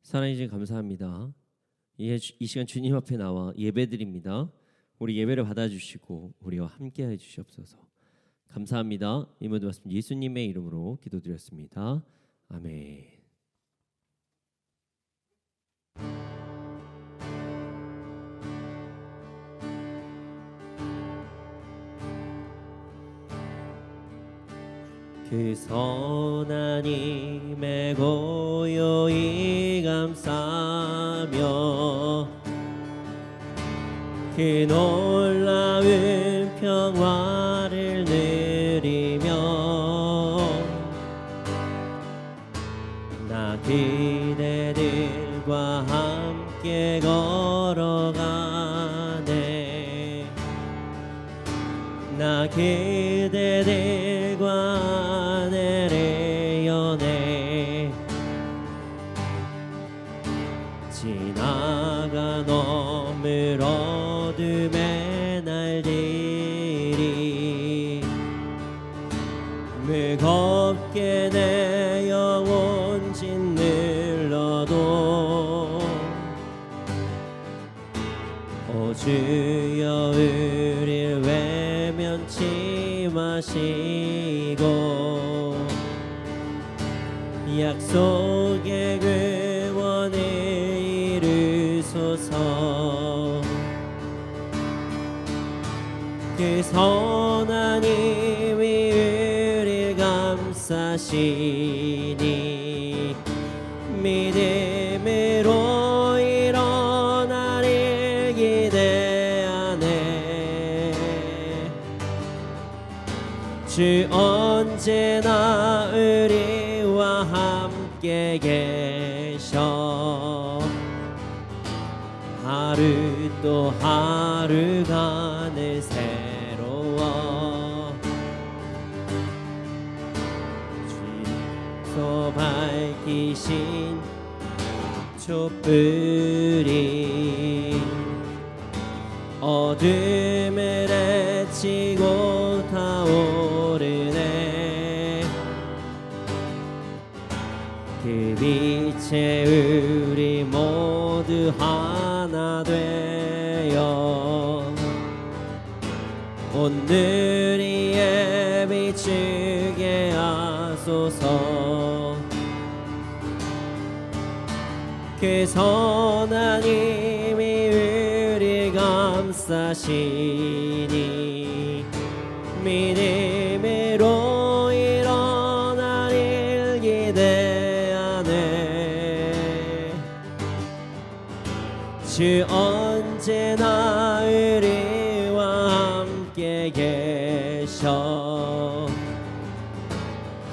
사랑해 주님 감사합니다. 이 시간 주님 앞에 나와 예배드립니다. 우리 예배를 받아주시고 우리와 함께해 주시옵소서. 감사합니다. 이 모든 말씀 예수님의 이름으로 기도드렸습니다. 아멘. 그 선한 힘에 고요히 감사하며 그 놀라운 평화를 누리며 나 그대들과 함께 걸어가네. 나 그대들과 내려네. 지나간 어물 어둠의 날들이 무겁게 내 영혼 짓눌러도 오 주여 우릴 외면치 마시고 약속의 구원을 이루소서. 그 선한 힘이 우릴 감싸시니 믿음으로 일어나길 기대하네. 주 언제나 우리와 함께 계셔. 하루 또 하루가 늘 새로워. 주께서 밝히신 촛불이 어둠을 헤치고 타오르네. 그 빛에 우리 모두 하나 되어 오늘의 비추게 하소서. 그 선한 힘이 우리 감싸시니 믿음으로 일어나길 기대하네. 주 언제나 우리와 함께 계셔.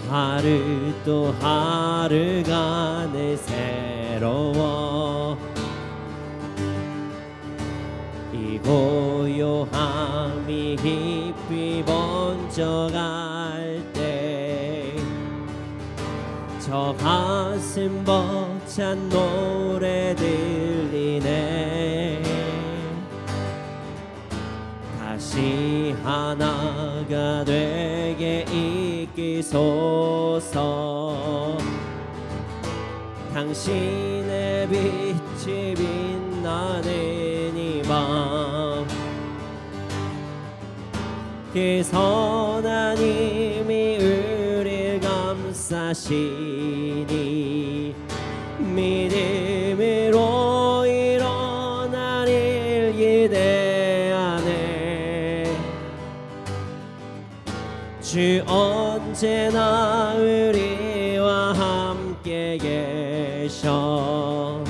하루 또 하루가 늘 새로워. 이 고요함이 깊이 번져갈 때 저 가슴 벅찬 노래 들리네. 다시 하나가 되게 이끄소서. 당신의 빛이 빛나는 이 밤 그 선한 힘이 우릴 감싸시니 믿음으로 일어나길 기대하네. 주 언제나 우리와 함께 계셔.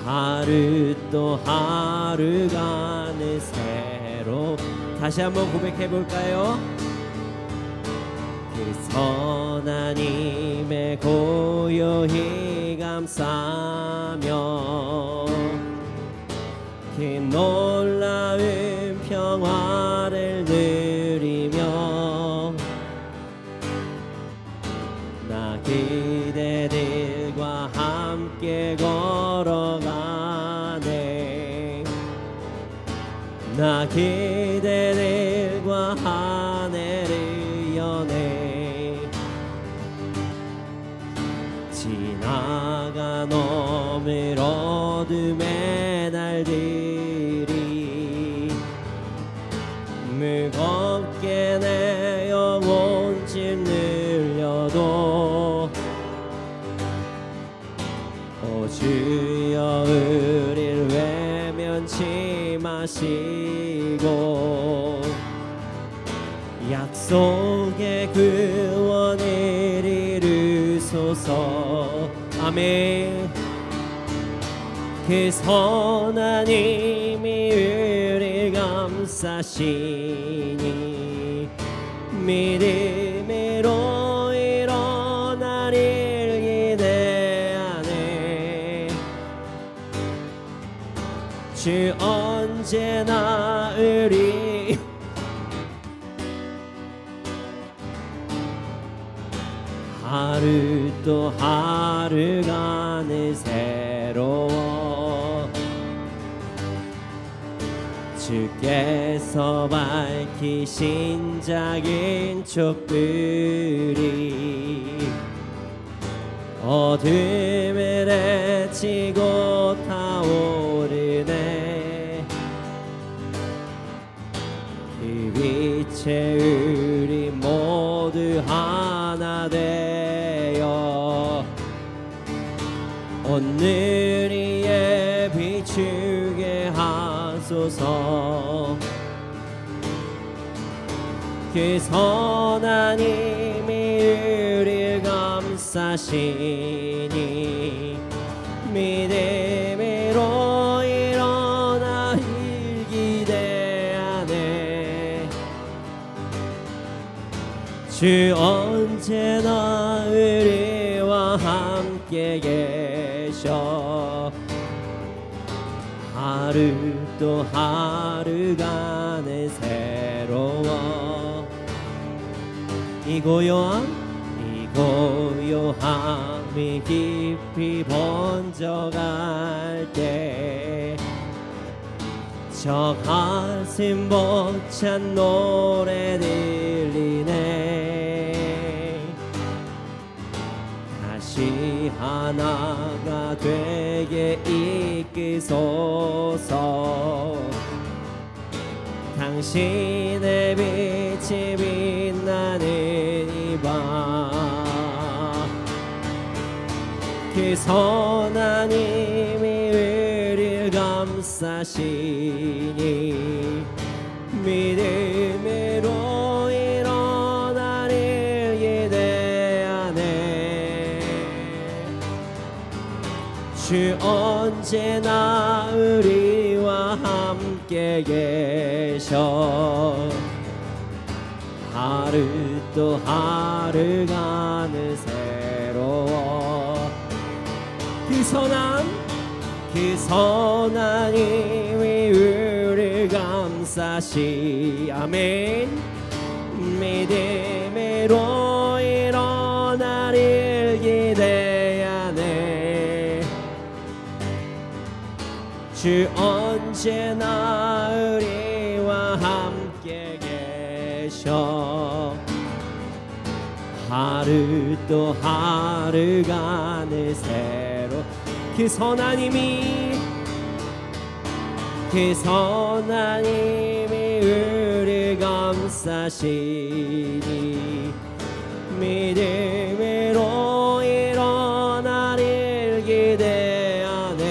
하루 또 하루가 늘 새로. 다시 한번 고백해 볼까요? 그 선한 힘에 고요히 감싸며 그 놀라운 평화를 누리며 나 그대들과 함께 걸어가네. 나 그대들과 하늘을 여네. 지나간 어둠의 날들이 무겁게 내 영혼 짓눌려도 오 주여 우릴 외면치 마시고 약속의 구원을 이루소서. 아멘. 그 선한 힘이 우릴 감싸시니 믿음으로 일어나릴 기대하네. 주 언제나 우리 하루 또 하루가 늘 새로워. 주께서 밝히신 작은 촛불이 어둠을 헤치고 타오르네. 그 빛에 우리 모두 하나 되어 오늘 이에 비추게 하소서. 그 선한 힘이 우릴 감싸시니 믿음으로 일어나길 기대하네. 주 언제나 우리와 함께 계셔. 하루 또 하루가 늘 새로워. 이 고요함이 깊이 번져갈 때 저 가슴 벅찬 노래 들리네. 다시 하나가 되게 이끄소서. 당신의 빛이 빛나는 이 밤 그 선한 힘이 우릴 감싸시니 믿음으로 일어나릴 기대하네. 주 언제나 우리와 함께 계셔. 하루 또 하루가 늘 새로워. 그 선한 힘이 우릴 감싸시. 아멘. 믿음으로 일어나릴 기대하네. 주 언제나 우리와 함께 계셔. 하루 또 하루가 늘 새로. 그 선한 힘이 우릴 감싸시니 믿음으로 일어나릴 기대하네.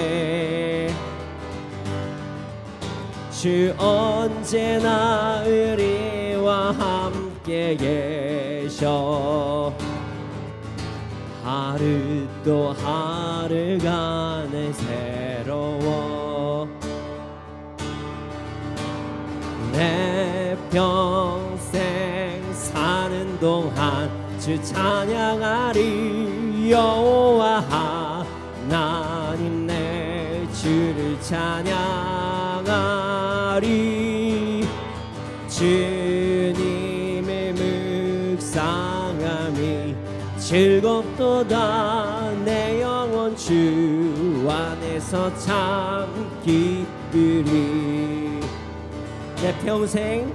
주 언제나 우리와 함께 계셔. 하루 또 하루가 늘 새로워. 내 평생 사는 동안 주 찬양하리. 여호와 하나님 내 주를 찬양하리. 주님의 묵상함이 즐겁도다. 내 영혼 주 안에서 참 기쁘리. 내 평생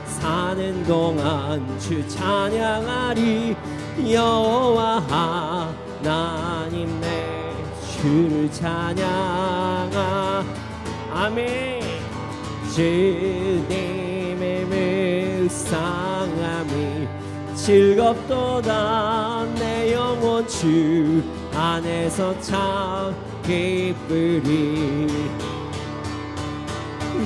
사는 동안 주 찬양하리. 여호와 하나님 내 주를 찬양하 아멘. 주님의 묵상함이 즐겁도다. 내 영혼 주 안에서 참 기쁘리.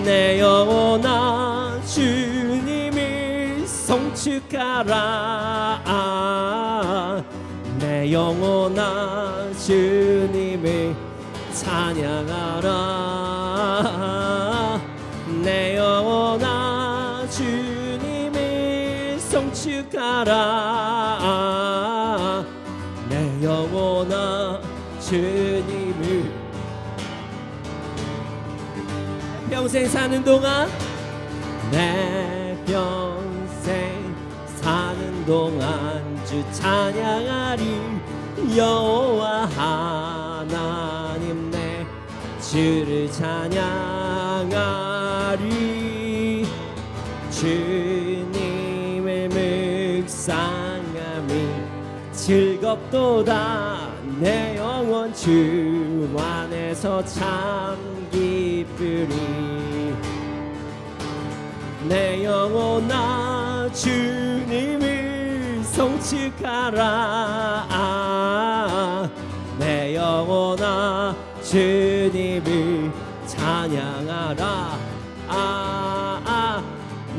내 영혼아 주님을 송축하라. 내 영혼아 주님을 찬양하라. 내 영혼아 주님을 송축하라. 내 영혼아 주님을 평생 사는 동안 내 평생 사는 동안 주 찬양하리. 여호와 하나님 내 주를 찬양하리. 주님의 묵상함이 즐겁도다. 내 영혼 주 안에서 참 기쁘리. 내 영혼아 주님을 송축하라. 내 영혼아 주님을 찬양하라.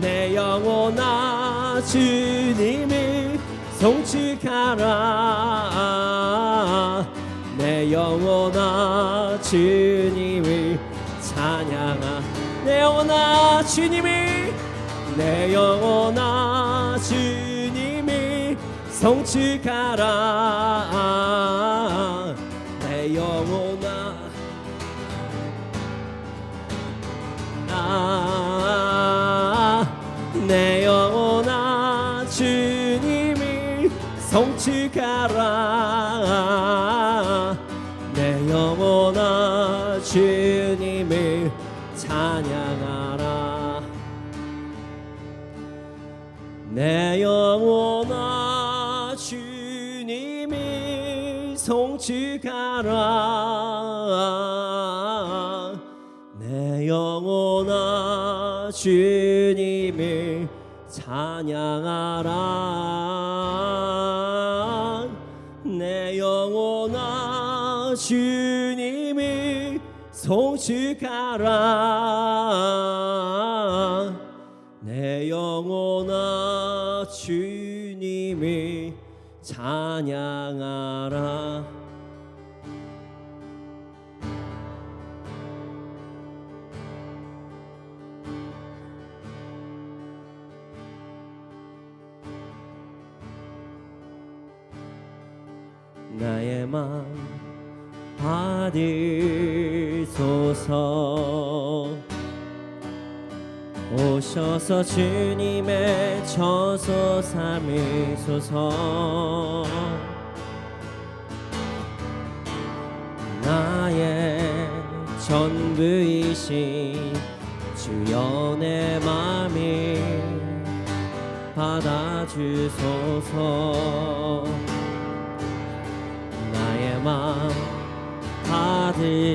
내 영혼아 주님을 송축하라. 내 영혼아 주님을 찬양하. 내 영혼아 주님을 내 영혼아 주님을 송축하라. 내 영혼아 내 영혼아 주님을 송축하라. 내 영혼아 주님을 찬양하라. 내 영혼아 주님을 송축하라. 내 영혼아 주님을 찬양하라. 내 영혼아 주님을 송축하라. 내 영혼아 주님을 찬양하라. 나의 맘 받으소서. 오셔서 주님의 저소 삼으소서. 나의 전부이신 주여 내 맘을 받아주소서. 나의 맘 받으소서.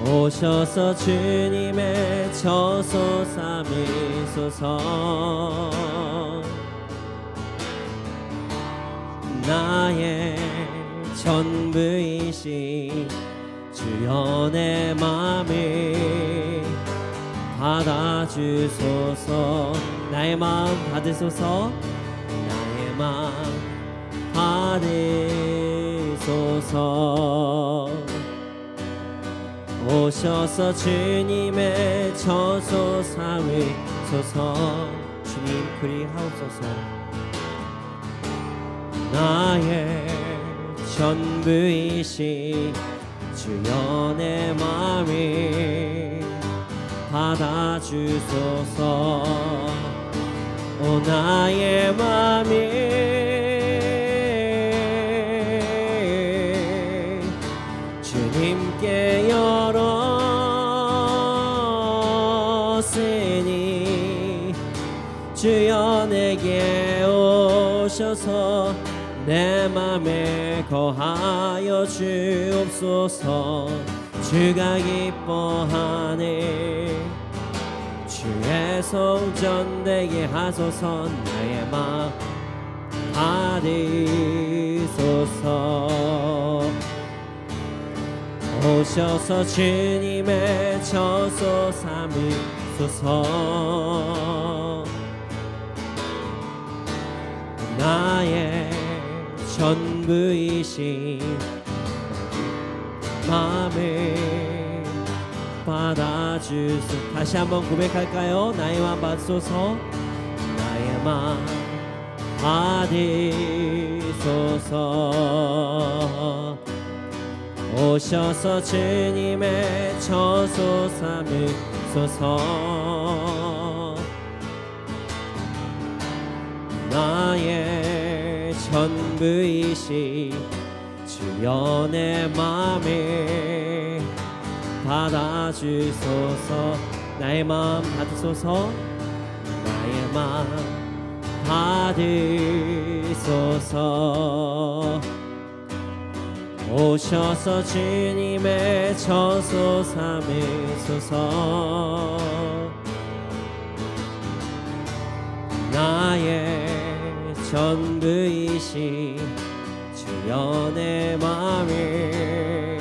오셔서 주님의 저소 삼으소서. 나의 전부이신 주여 내 맘을 받아주소서. 나의 마음 받으소서. 나의 마음 받으소서. 오셔서 주님의 저소 삼으소서. 주님 그리하옵소서. 나의 전부이신 주여 내 맘을 받아주소서. 오 나의 맘을 주님께 열었으니 주여 내게 오소서. 오셔서 내 맘에 거하여 주옵소서. 주가 기뻐하네 주의 성전 되게 하소서. 나의 맘 받으소서. 오셔서 주님의 처소 삼으소서. 나의 전부이신 마음을 받아주소. 다시 한번 고백할까요? 나의 맘 받소서. 나의 맘 받으소서. 오셔서 주님의 처소 삼으소서. 나의 전부이신 주여 내 맘을 받아주소서. 나의 마음 받으소서. 나의 마음 받으소서. 오셔서 주님의 처소 삼으소서. 나의 전부이신 주여 내 맘을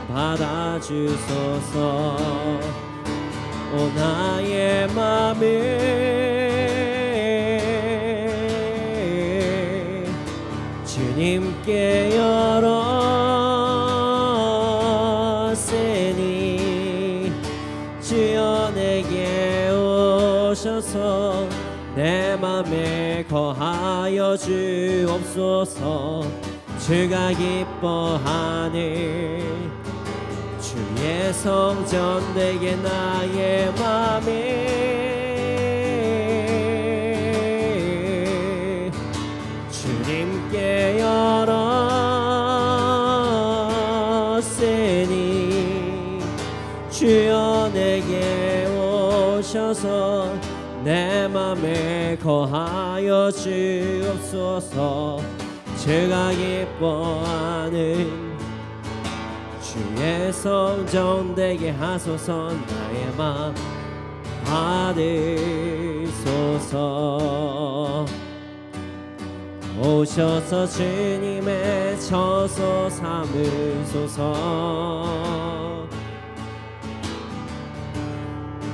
받아주소서. 오 나의 맘을 주님께 열었으니 주여 내게 오셔서 내 맘에 거하여 주옵소서. 주가 기뻐하는 주의 성전 되게 나의 맘을 주님께 열었으니 주여 내게 오셔서 내 맘에 거하여 주옵소서. 주가 기뻐하는 주의 성전 되게 하소서. 나의 맘 받으소서. 오셔서 주님의 처소 삼으소서.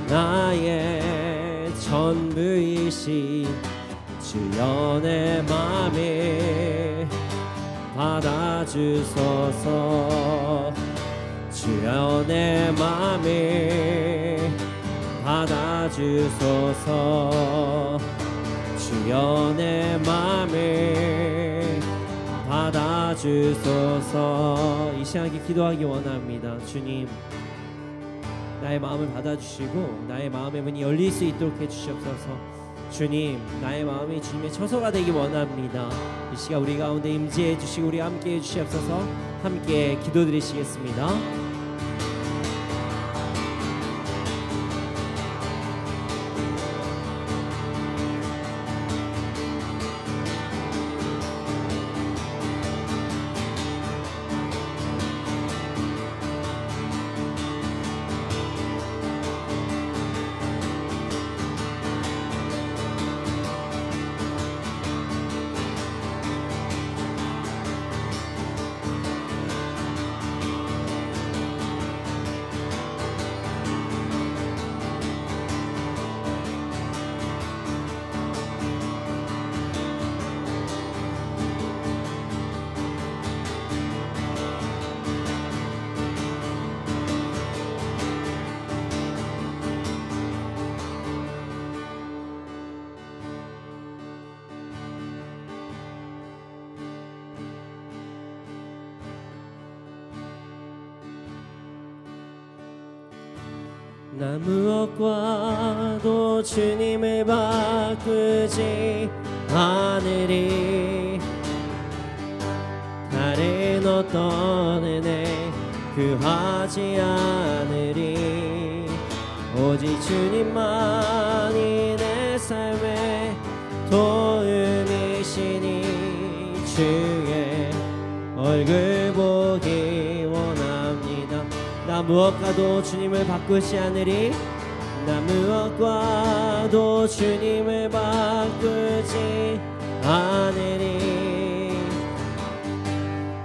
나의 전부이신 주여 내 맘을 받아주소서. 주여 내 맘을 받아주소서. 주여 내 맘을 받아주소서. 이 시간에 기도하기 원합니다. 주님 나의 마음을 받아주시고 나의 마음의 문이 열릴 수 있도록 해주시옵소서. 주님 나의 마음이 주님의 처소가 되기 원합니다. 이 시간 우리 가운데 임재해 주시고 우리 함께 해주시옵소서. 함께 기도드리시겠습니다. 나 무엇과도 주님을 바꾸지 않으리. 다른 어떤 은혜 구하지 않으리. 오직 주님만이 내 삶의 도움이시니 나 무엇과도 주님을 바꾸지 않으리. 나 무엇과도 주님을 바꾸지 않으리.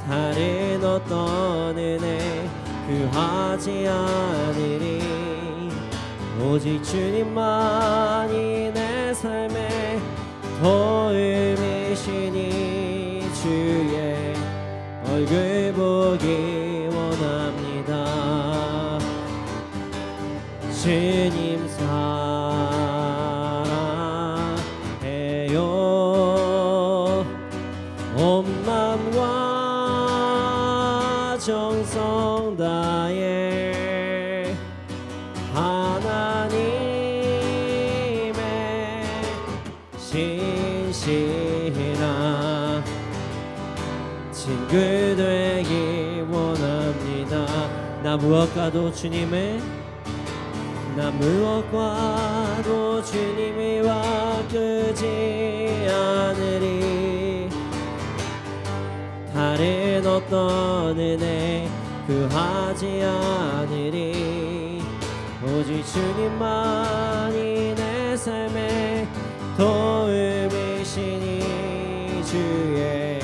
다른 어떤 은혜 구하지 않으리. 오직 주님만이 내 삶의 도움이시니 주의 얼굴 보기 원합니다. 주님 사랑해요. 온 마음과 정성 다해 하나님의 신실한 친구 되기 원합니다. 나 무엇과도 주님을 바꾸지 않으리. 다른 어떤 은혜 구하지 않으리. 오직 주님만이 내 삶의 도움이시니 주의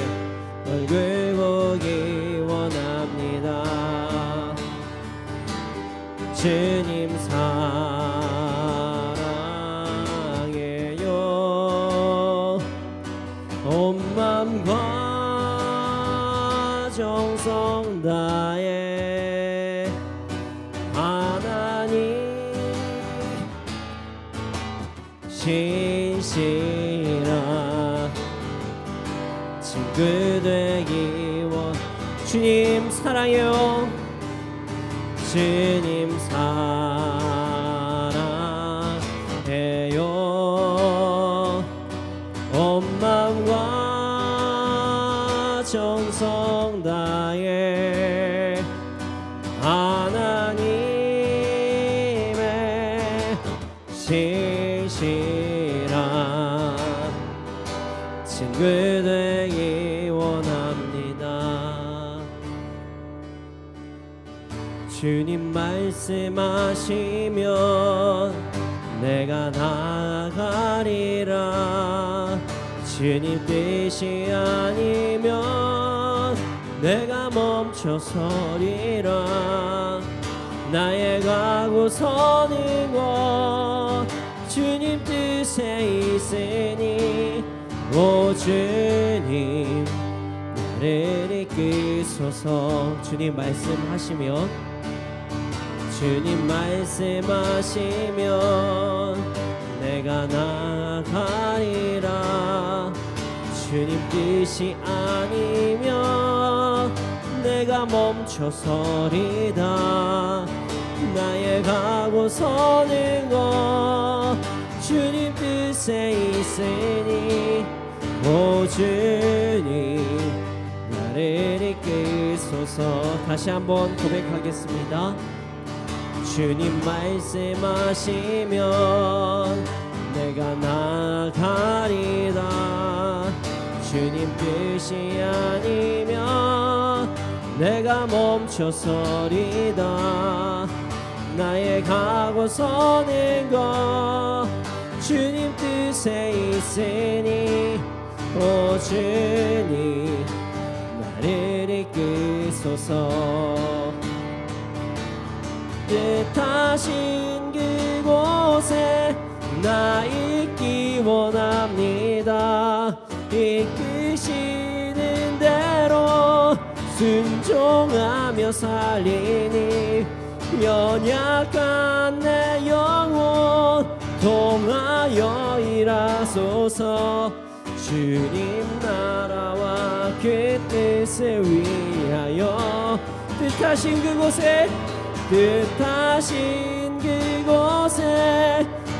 얼굴 보기 원합니다. 주님 사랑해요. 온 마음과 정성 다해 하나님 신실한 친구 되기 원. 주님 사랑해요. 주님 사랑해요. 온 마음과 정성 다해 하나님의 신실한 친구 되기 원합니다. 주님 말씀하시면 내가 나아가리라. 주님 뜻이 아니면 내가 멈춰서리라. 나의 가고 서는 것 주님 뜻에 있으니 오 주님 나를 이끄소서. 주님 말씀하시면 내가 나아가리라. 주님 뜻이 아니면 내가 멈춰서리다. 나의 가고 서는 것 주님 뜻에 있으니 오 주님 나를 이끄소서. 다시 한번 고백하겠습니다. 주님 말씀하시면 내가 나아가리라. 주님 뜻이 아니면 내가 멈춰서리다. 나의 가고 서는 것 주님 뜻에 있으니 오 주님 나를 이끄소서. 뜻하신 그곳에 나 있기 원합니다. 이끄시는 대로 순종하며 살리니 연약한 내 영혼 통하여 일하소서. 주님 나라와 그 뜻을 위하여 뜻하신 그곳에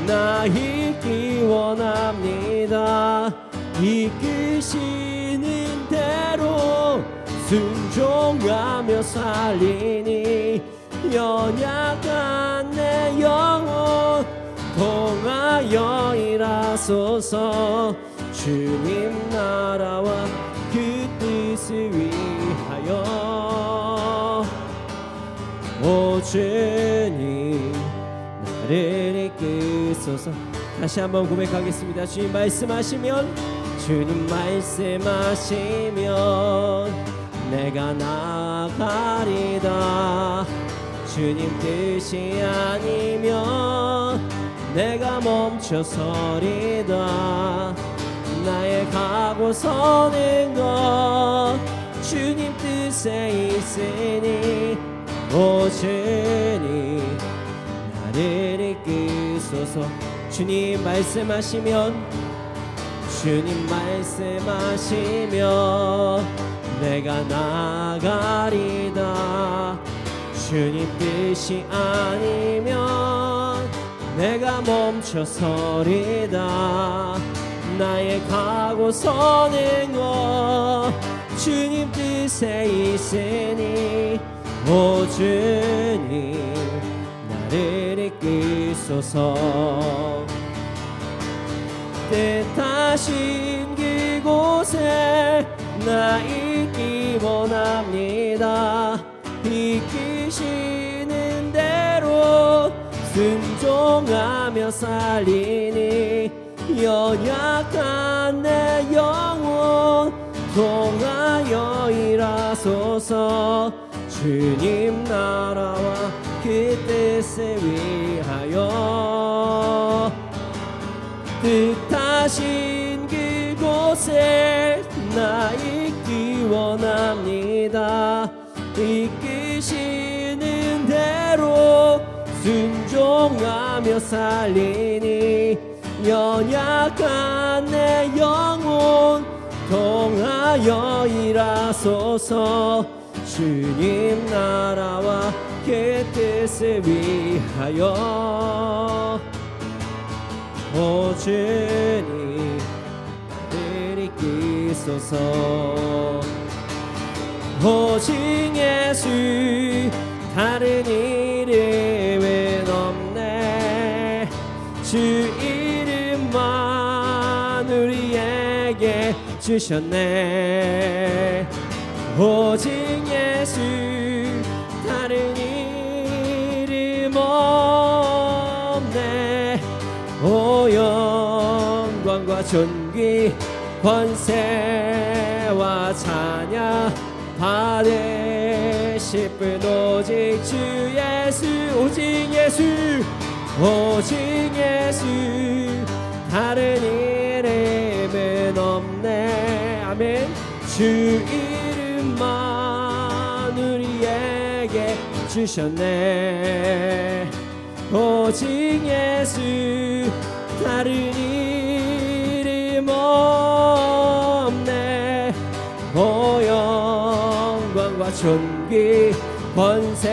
나 있기 원합니다. 이끄시는 대로 순종하며 살리니 연약한 내 영혼 통하여 일하소서. 주님 나라와 그 뜻을 위하여 오 오 주님 나를 이끄소서. 다시 한번 고백하겠습니다. 주님 말씀하시면 내가 나아가리다. 주님 뜻이 아니면 내가 멈춰서리다. 나의 가고 서는 것 주님 뜻에 있으니 오 주님 나를 이끄소서. 주님 말씀하시면 내가 나아가리다. 주님 뜻이 아니면 내가 멈춰서리다. 나의 가고 서는 것 주님 뜻에 있으니 오 주님 나를 이끄소서. 뜻하신 그곳에 나 있기 원합니다. 이끄시는 대로 순종하며 살리니 연약한 내 영혼 통하여 일하소서. 주님 나라와 그 뜻을 위하여 뜻하신 그곳에 나 있기 원합니다. 이끄시는 대로 순종하며 살리니 연약한 내 영혼 통하여 일하소서. 주님 나라와 그 뜻을 위하여 오 주님 나를 이끄소서. 오직 예수 다른 이름은 없네. 주 이름만 우리에게 주셨네. 오직 예수 다른 이름 없네. 오 영광과 존귀 권세와 찬양 받으실 분 오직 주 예수. 오직 예수 오직 예수 다른 이름은 없네. 아멘. 주 이름만 우리에게 주셨네. 오직 예수 다른 이름 없네. 오 영광과 존귀 권세와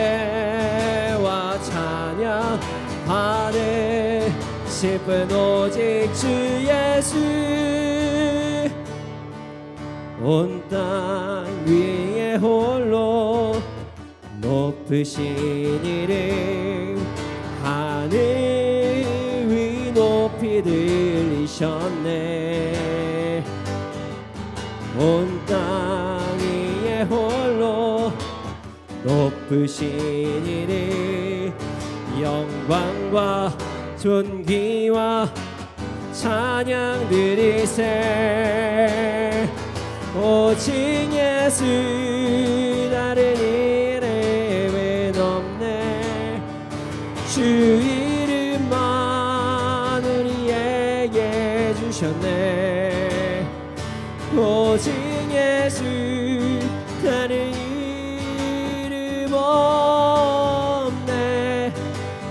찬양 받으실 분 오직 주 예수. 온 땅 위에 홀로 높으신 이름 하늘 위 높이 들리셨네. 온 땅 위에 홀로 높으신 이름 영광과 존귀와 찬양 드리세. 오직 예수 다른 이름은 없네. 주 이름만 우리에게 주셨네. 오직 예수 다른 이름 없네.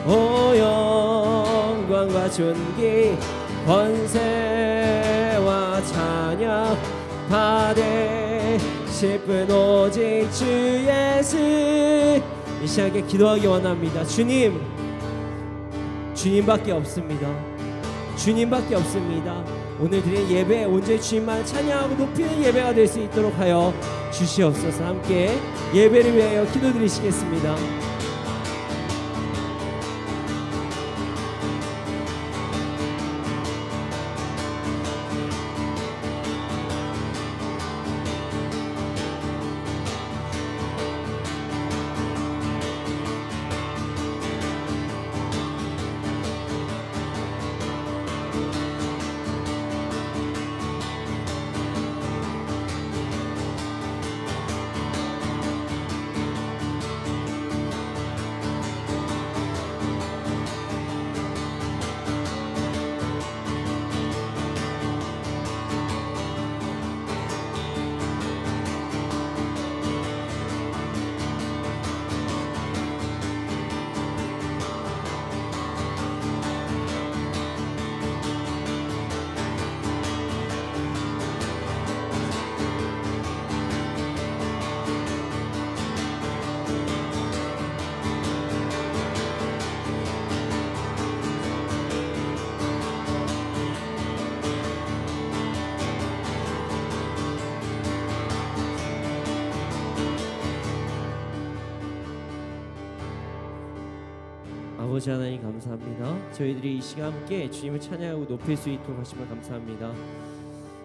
오 영광과 존귀 권세와 찬양 받으실 분 오직 주 예수. 이 시간에 기도하기 원합니다. 주님밖에 없습니다. 주님밖에 없습니다. 오늘 드린 예배 온전히 주님만 찬양하고 높이는 예배가 될 수 있도록 하여 주시옵소서. 함께 예배를 위하여 기도드리시겠습니다. 아버지 하나님 감사합니다. 저희들이 이 시간 함께 주님을 찬양하고 높일 수 있도록 하시면 감사합니다.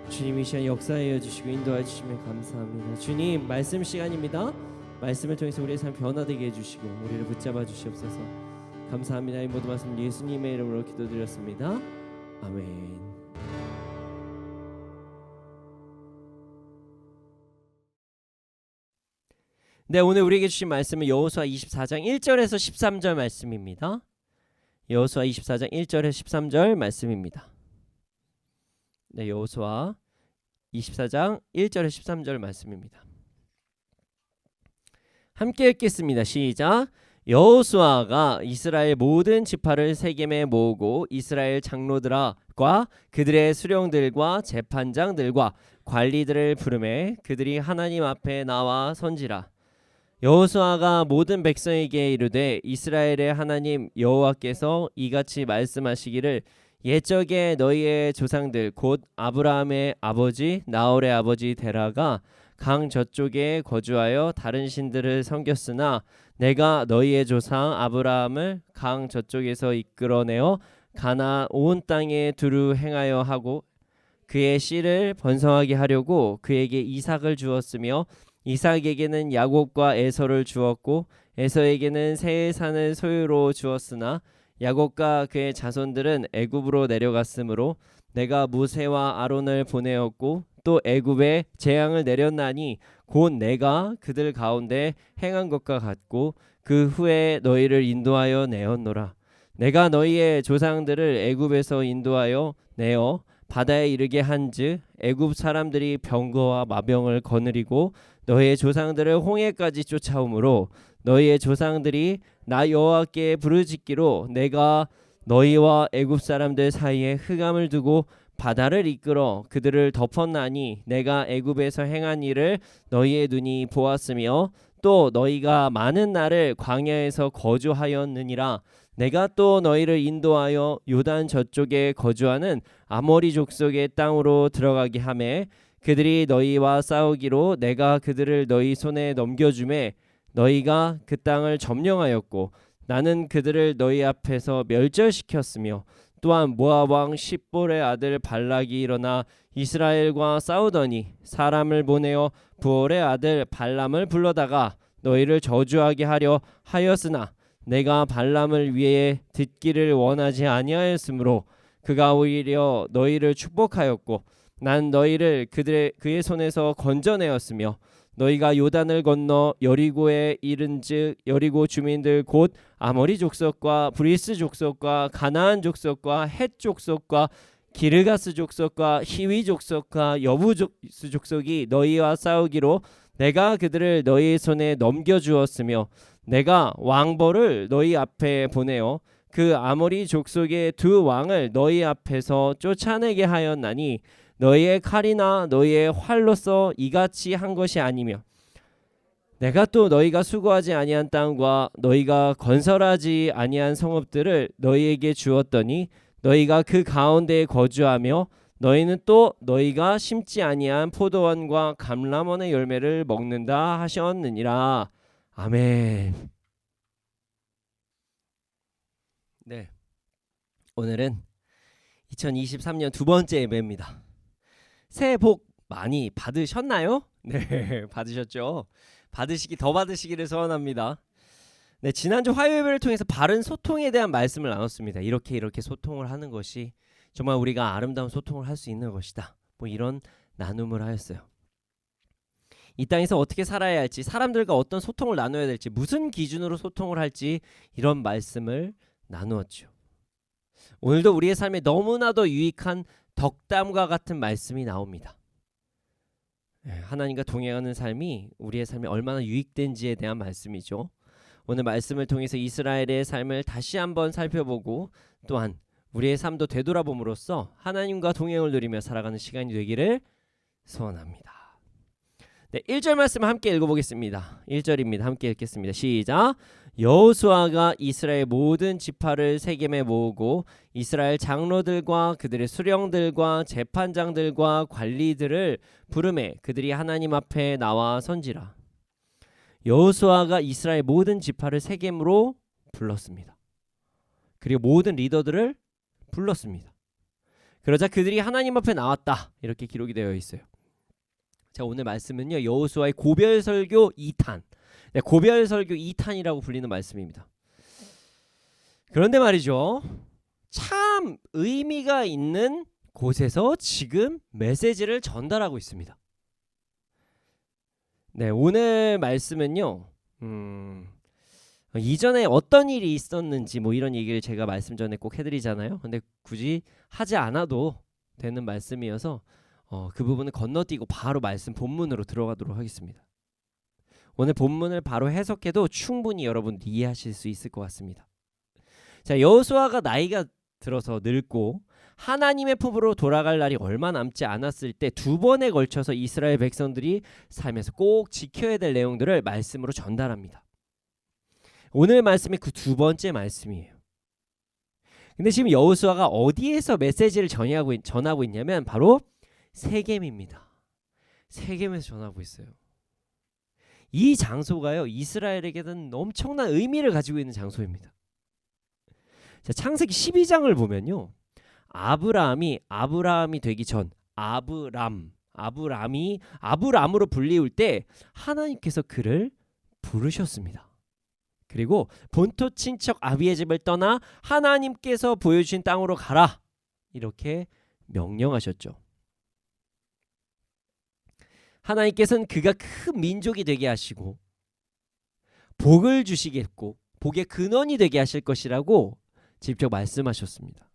주님 이 시간 역사하여 주시고 인도하여 주시면 감사합니다. 주님 말씀 시간입니다. 말씀을 통해서 우리의 삶 변화되게 해주시고 우리를 붙잡아 주시옵소서. 감사합니다. 이 모든 말씀 예수님의 이름으로 기도드렸습니다. 아멘. 네, 오늘 우리에게 주신 말씀은 여호수아 24장 1절에서 13절 말씀입니다. 여호수아 24장 1절에서 13절 말씀입니다. 네, 여호수아 24장 1절에서 13절 말씀입니다. 함께 읽겠습니다. 시작. 여호수아가 이스라엘 모든 지파를 세겜에 모으고 이스라엘 장로들과 그들의 수령들과 재판장들과 관리들을 부르매 그들이 하나님 앞에 나와 선지라. 여호수아가 모든 백성에게 이르되 이스라엘의 하나님 여호와께서 이같이 말씀하시기를 옛적에 너희의 조상들 곧 아브라함의 아버지 나홀의 아버지 데라가 강 저쪽에 거주하여 다른 신들을 섬겼으나 내가 너희의 조상 아브라함을 강 저쪽에서 이끌어내어 가나안 온 땅에 두루 행하여 하고 그의 씨를 번성하게 하려고 그에게 이삭을 주었으며 이삭에게는 야곱과 에서를 주었고 에서에게는 새 산을 소유로 주었으나 야곱과 그의 자손들은 애굽으로 내려갔으므로 내가 모세와 아론을 보내었고 또 애굽에 재앙을 내렸나니 곧 내가 그들 가운데 행한 것과 같고 그 후에 너희를 인도하여 내었노라. 내가 너희의 조상들을 애굽에서 인도하여 내어 바다에 이르게 한즉 애굽 사람들이 병거와 마병을 거느리고 너희의 조상들을 홍해까지 쫓아오므로 너희의 조상들이 나 여호와께 부르짖기로 내가 너희와 애굽 사람들 사이에 흑암을 두고 바다를 이끌어 그들을 덮었나니 내가 애굽에서 행한 일을 너희의 눈이 보았으며 또 너희가 많은 날을 광야에서 거주하였느니라. 내가 또 너희를 인도하여 요단 저쪽에 거주하는 아모리 족속의 땅으로 들어가게 하매 그들이 너희와 싸우기로 내가 그들을 너희 손에 넘겨주매 너희가 그 땅을 점령하였고 나는 그들을 너희 앞에서 멸절시켰으며 또한 모압 왕 십볼의 아들 발락이 일어나 이스라엘과 싸우더니 사람을 보내어 부올의 아들 발람을 불러다가 너희를 저주하게 하려 하였으나 내가 발람을 위해 듣기를 원하지 아니하였으므로 그가 오히려 너희를 축복하였고 난 너희를 그의 손에서 건져내었으며 너희가 요단을 건너 여리고에 이른즉 여리고 주민들 곧 아모리 족속과 브리스 족속과 가나안 족속과 헷 족속과 기르가스 족속과 히위 족속과 여부스 족속이 너희와 싸우기로 내가 그들을 너희 손에 넘겨주었으며 내가 왕벌을 너희 앞에 보내어 그 아모리 족속의 두 왕을 너희 앞에서 쫓아내게 하였나니 너희의 칼이나 너희의 활로서 이같이 한 것이 아니며 내가 또 너희가 수고하지 아니한 땅과 너희가 건설하지 아니한 성읍들을 너희에게 주었더니 너희가 그 가운데에 거주하며 너희는 또 너희가 심지 아니한 포도원과 감람원의 열매를 먹는다 하셨느니라. 아멘. 네, 오늘은 2023년 두 번째 예배입니다. 새해 복 많이 받으셨나요? 네, 받으셨죠? 더 받으시기를 소원합니다. 네, 지난주 화요 예배를 통해서 바른 소통에 대한 말씀을 나눴습니다. 이렇게 소통을 하는 것이 정말 우리가 아름다운 소통을 할 수 있는 것이다. 뭐 이런 나눔을 하였어요. 이 땅에서 어떻게 살아야 할지, 사람들과 어떤 소통을 나눠야 될지, 무슨 기준으로 소통을 할지 이런 말씀을 나누었죠. 오늘도 우리의 삶에 너무나도 유익한 덕담과 같은 말씀이 나옵니다. 하나님과 동행하는 삶이 우리의 삶에 얼마나 유익된지에 대한 말씀이죠. 오늘 말씀을 통해서 이스라엘의 삶을 다시 한번 살펴보고 또한 우리의 삶도 되돌아봄으로써 하나님과 동행을 누리며 살아가는 시간이 되기를 소원합니다. 네, 1절 말씀 함께 읽어보겠습니다. 1절입니다. 함께 읽겠습니다. 시작. 여호수아가 이스라엘 모든 지파를 세겜에 모으고 이스라엘 장로들과 그들의 수령들과 재판장들과 관리들을 부르매 그들이 하나님 앞에 나와 선지라. 여호수아가 이스라엘 모든 지파를 세겜으로 불렀습니다. 그리고 모든 리더들을 불렀습니다. 그러자 그들이 하나님 앞에 나왔다. 이렇게 기록이 되어 있어요. 자, 오늘 말씀은요. 여호수아의 고별설교 2탄. 네, 고별설교 2탄이라고 불리는 말씀입니다. 그런데 말이죠. 참 의미가 있는 곳에서 지금 메시지를 전달하고 있습니다. 네, 오늘 말씀은요. 이전에 어떤 일이 있었는지 뭐 이런 얘기를 제가 말씀 전에 꼭 해드리잖아요. 근데 굳이 하지 않아도 되는 말씀이어서 그 부분을 건너뛰고 바로 말씀 본문으로 들어가도록 하겠습니다. 오늘 본문을 바로 해석해도 충분히 여러분 이해하실 수 있을 것 같습니다. 자, 여호수아가 나이가 들어서 늙고 하나님의 품으로 돌아갈 날이 얼마 남지 않았을 때 두 번에 걸쳐서 이스라엘 백성들이 살면서 꼭 지켜야 될 내용들을 말씀으로 전달합니다. 오늘 말씀이 그 두 번째 말씀이에요. 근데 지금 여호수아가 어디에서 메시지를 전하고 있냐면 바로 세겜입니다. 세겜에서 전하고 있어요. 이 장소가요, 이스라엘에게는 엄청난 의미를 가지고 있는 장소입니다. 자, 창세기 12장을 보면요, 아브라함이 되기 전 아브람이 아브람으로 불리울 때 하나님께서 그를 부르셨습니다. 그리고 본토 친척 아비의 집을 떠나 하나님께서 보여주신 땅으로 가라, 이렇게 명령하셨죠. 하나님께서는 그가 큰 민족이 되게 하시고 복을 주시겠고 복의 근원이 되게 하실 것이라고 직접 말씀하셨습니다.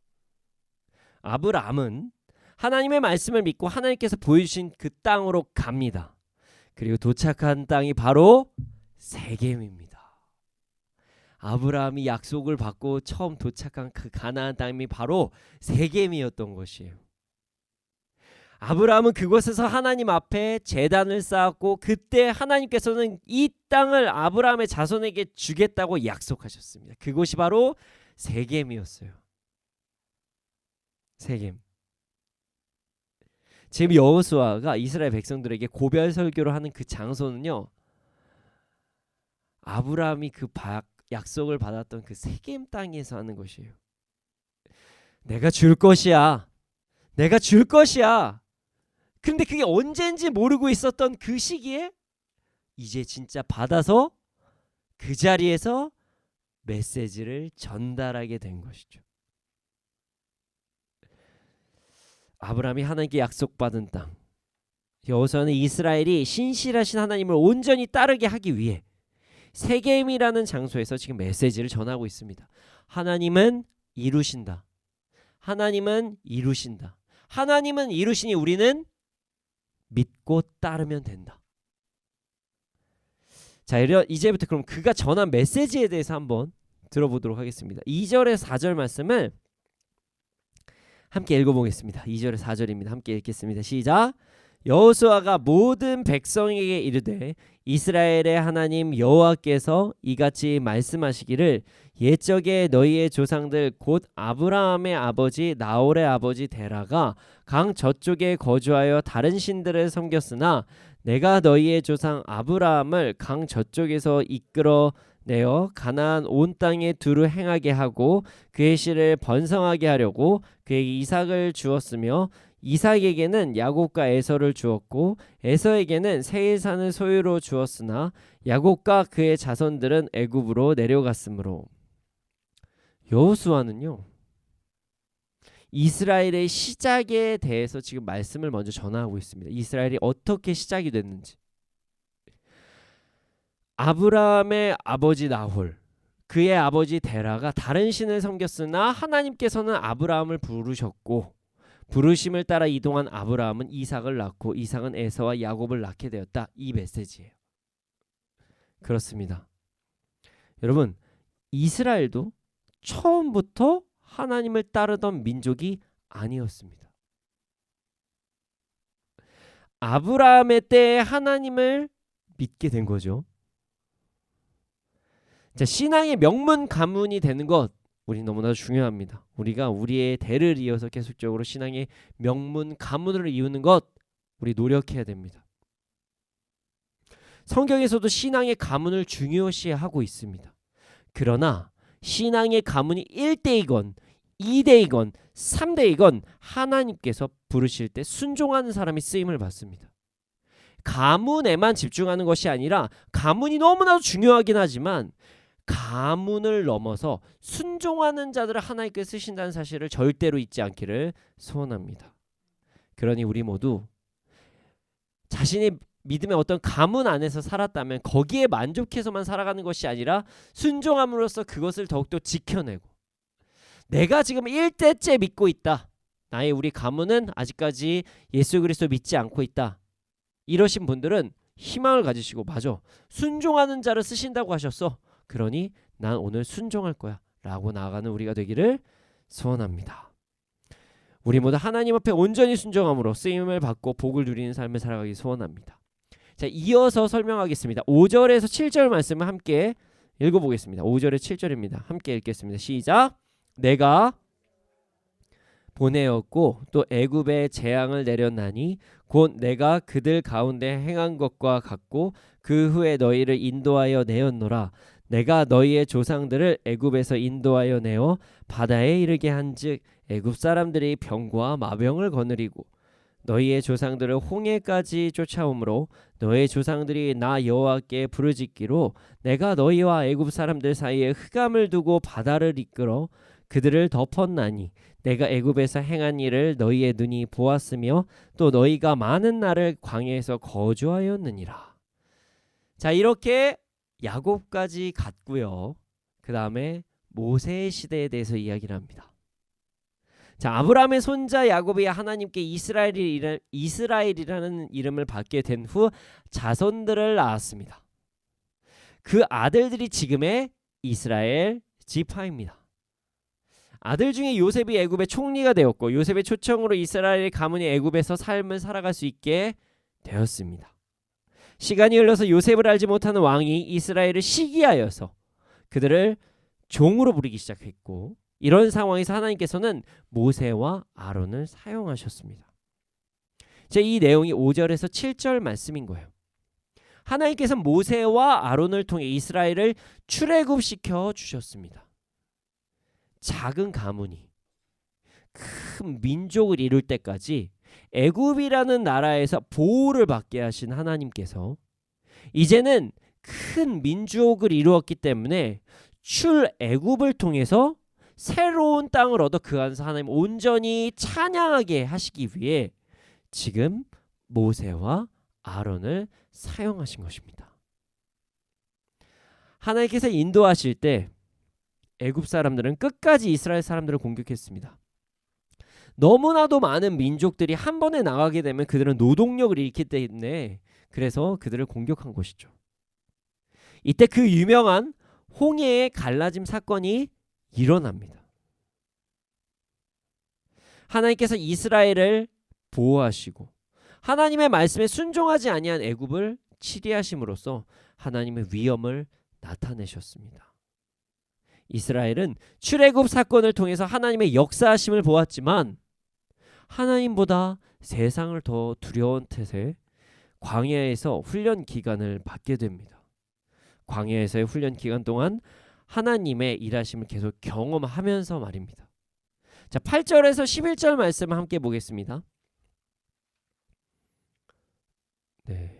아브람은 하나님의 말씀을 믿고 하나님께서 보여주신 그 땅으로 갑니다. 그리고 도착한 땅이 바로 세겜입니다. 아브라함이 약속을 받고 처음 도착한 그 가나안 땅이 바로 세겜이었던 것이에요. 아브라함은 그곳에서 하나님 앞에 제단을 쌓았고 그때 하나님께서는 이 땅을 아브라함의 자손에게 주겠다고 약속하셨습니다. 그곳이 바로 세겜이었어요. 세겜. 지금 여호수아가 이스라엘 백성들에게 고별 설교를 하는 그 장소는요, 아브라함이 그 약속을 받았던 그 세겜 땅에서 하는 것이에요. 내가 줄 것이야. 내가 줄 것이야. 근데 그게 언제인지 모르고 있었던 그 시기에 이제 진짜 받아서 그 자리에서 메시지를 전달하게 된 것이죠. 아브라함이 하나님께 약속받은 땅, 여호수아는 이스라엘이 신실하신 하나님을 온전히 따르게 하기 위해 세겜이라는 장소에서 지금 메시지를 전하고 있습니다. 하나님은 이루신다. 하나님은 이루신다. 하나님은 이루시니 우리는 믿고 따르면 된다. 자, 이제부터 그럼 그가 전한 메시지에 대해서 한번 들어보도록 하겠습니다. 2절에서 4절 말씀을 함께 읽어보겠습니다. 2절에서 4절입니다. 함께 읽겠습니다. 시작. 여호수아가 모든 백성에게 이르되 이스라엘의 하나님 여호와께서 이같이 말씀하시기를 옛적에 너희의 조상들 곧 아브라함의 아버지 나홀의 아버지 데라가 강 저쪽에 거주하여 다른 신들을 섬겼으나 내가 너희의 조상 아브라함을 강 저쪽에서 이끌어 내어 가나안 온 땅에 두루 행하게 하고 그의 씨를 번성하게 하려고 그에게 이삭을 주었으며 이삭에게는 야곱과 에서를 주었고 에서에게는 세일산을 소유로 주었으나 야곱과 그의 자손들은 애굽으로 내려갔으므로. 여호수아는요, 이스라엘의 시작에 대해서 지금 말씀을 먼저 전하고 있습니다. 이스라엘이 어떻게 시작이 됐는지. 아브라함의 아버지 나홀, 그의 아버지 데라가 다른 신을 섬겼으나 하나님께서는 아브라함을 부르셨고 부르심을 따라 이동한 아브라함은 이삭을 낳고 이삭은 에서와 야곱을 낳게 되었다. 이 메시지예요. 그렇습니다. 여러분, 이스라엘도 처음부터 하나님을 따르던 민족이 아니었습니다. 아브라함의 때에 하나님을 믿게 된 거죠. 자, 신앙의 명문 가문이 되는 것, 우리 너무나 중요합니다. 우리가 우리의 대를 이어서 계속적으로 신앙의 명문 가문을 이루는 것, 우리 노력해야 됩니다. 성경에서도 신앙의 가문을 중요시하고 있습니다. 그러나 신앙의 가문이 1대이건 2대이건 3대이건 하나님께서 부르실 때 순종하는 사람이 쓰임을 받습니다. 가문에만 집중하는 것이 아니라 가문이 너무나도 중요하긴 하지만 가문을 넘어서 순종하는 자들을 하나님께서 쓰신다는 사실을 절대로 잊지 않기를 소원합니다. 그러니 우리 모두 자신이 믿음의 어떤 가문 안에서 살았다면 거기에 만족해서만 살아가는 것이 아니라 순종함으로써 그것을 더욱더 지켜내고, 내가 지금 1대째 믿고 있다, 우리 가문은 아직까지 예수 그리스도 믿지 않고 있다, 이러신 분들은 희망을 가지시고, 맞아, 순종하는 자를 쓰신다고 하셨어, 그러니 난 오늘 순종할 거야 라고 나아가는 우리가 되기를 소원합니다. 우리 모두 하나님 앞에 온전히 순종함으로 쓰임을 받고 복을 누리는 삶을 살아가기 소원합니다. 자, 이어서 설명하겠습니다. 5절에서 7절 말씀을 함께 읽어보겠습니다. 5절에 7절입니다. 함께 읽겠습니다. 시작. 내가 보내었고 또 애굽에 재앙을 내렸나니 곧 내가 그들 가운데 행한 것과 같고 그 후에 너희를 인도하여 내었노라. 내가 너희의 조상들을 애굽에서 인도하여 내어 바다에 이르게 한즉 애굽 사람들이 병과 마병을 거느리고 너희의 조상들을 홍해까지 쫓아오므로 너희의 조상들이 나 여호와께 부르짖기로 내가 너희와 애굽 사람들 사이에 흑암을 두고 바다를 이끌어 그들을 덮었나니 내가 애굽에서 행한 일을 너희의 눈이 보았으며 또 너희가 많은 날을 광야에서 거주하였느니라. 자, 이렇게 야곱까지 갔고요. 그 다음에 모세의 시대에 대해서 이야기를 합니다. 자, 아브라함의 손자 야곱이 하나님께 이스라엘이라는 이름을 받게 된 후 자손들을 낳았습니다. 그 아들들이 지금의 이스라엘 지파입니다. 아들 중에 요셉이 애굽의 총리가 되었고 요셉의 초청으로 이스라엘 가문이 애굽에서 삶을 살아갈 수 있게 되었습니다. 시간이 흘러서 요셉을 알지 못하는 왕이 이스라엘을 시기하여서 그들을 종으로 부리기 시작했고, 이런 상황에서 하나님께서는 모세와 아론을 사용하셨습니다. 이 내용이 5절에서 7절 말씀인 거예요. 하나님께서 모세와 아론을 통해 이스라엘을 출애굽시켜 주셨습니다. 작은 가문이 큰 민족을 이룰 때까지 애굽이라는 나라에서 보호를 받게 하신 하나님께서 이제는 큰 민족을 이루었기 때문에 출애굽을 통해서 새로운 땅을 얻어 그 안에서 하나님 온전히 찬양하게 하시기 위해 지금 모세와 아론을 사용하신 것입니다. 하나님께서 인도하실 때 애굽 사람들은 끝까지 이스라엘 사람들을 공격했습니다. 너무나도 많은 민족들이 한 번에 나가게 되면 그들은 노동력을 잃기 때문에 그래서 그들을 공격한 것이죠. 이때 그 유명한 홍해의 갈라짐 사건이 일어납니다. 하나님께서 이스라엘을 보호하시고 하나님의 말씀에 순종하지 아니한 애굽을 치리하심으로써 하나님의 위엄을 나타내셨습니다. 이스라엘은 출애굽 사건을 통해서 하나님의 역사하심을 보았지만 하나님보다 세상을 더 두려운 탓에 광야에서 훈련 기간을 받게 됩니다. 광야에서의 훈련 기간 동안 하나님의 일하심을 계속 경험하면서 말입니다. 자, 8절에서 11절 말씀을 함께 보겠습니다. 네.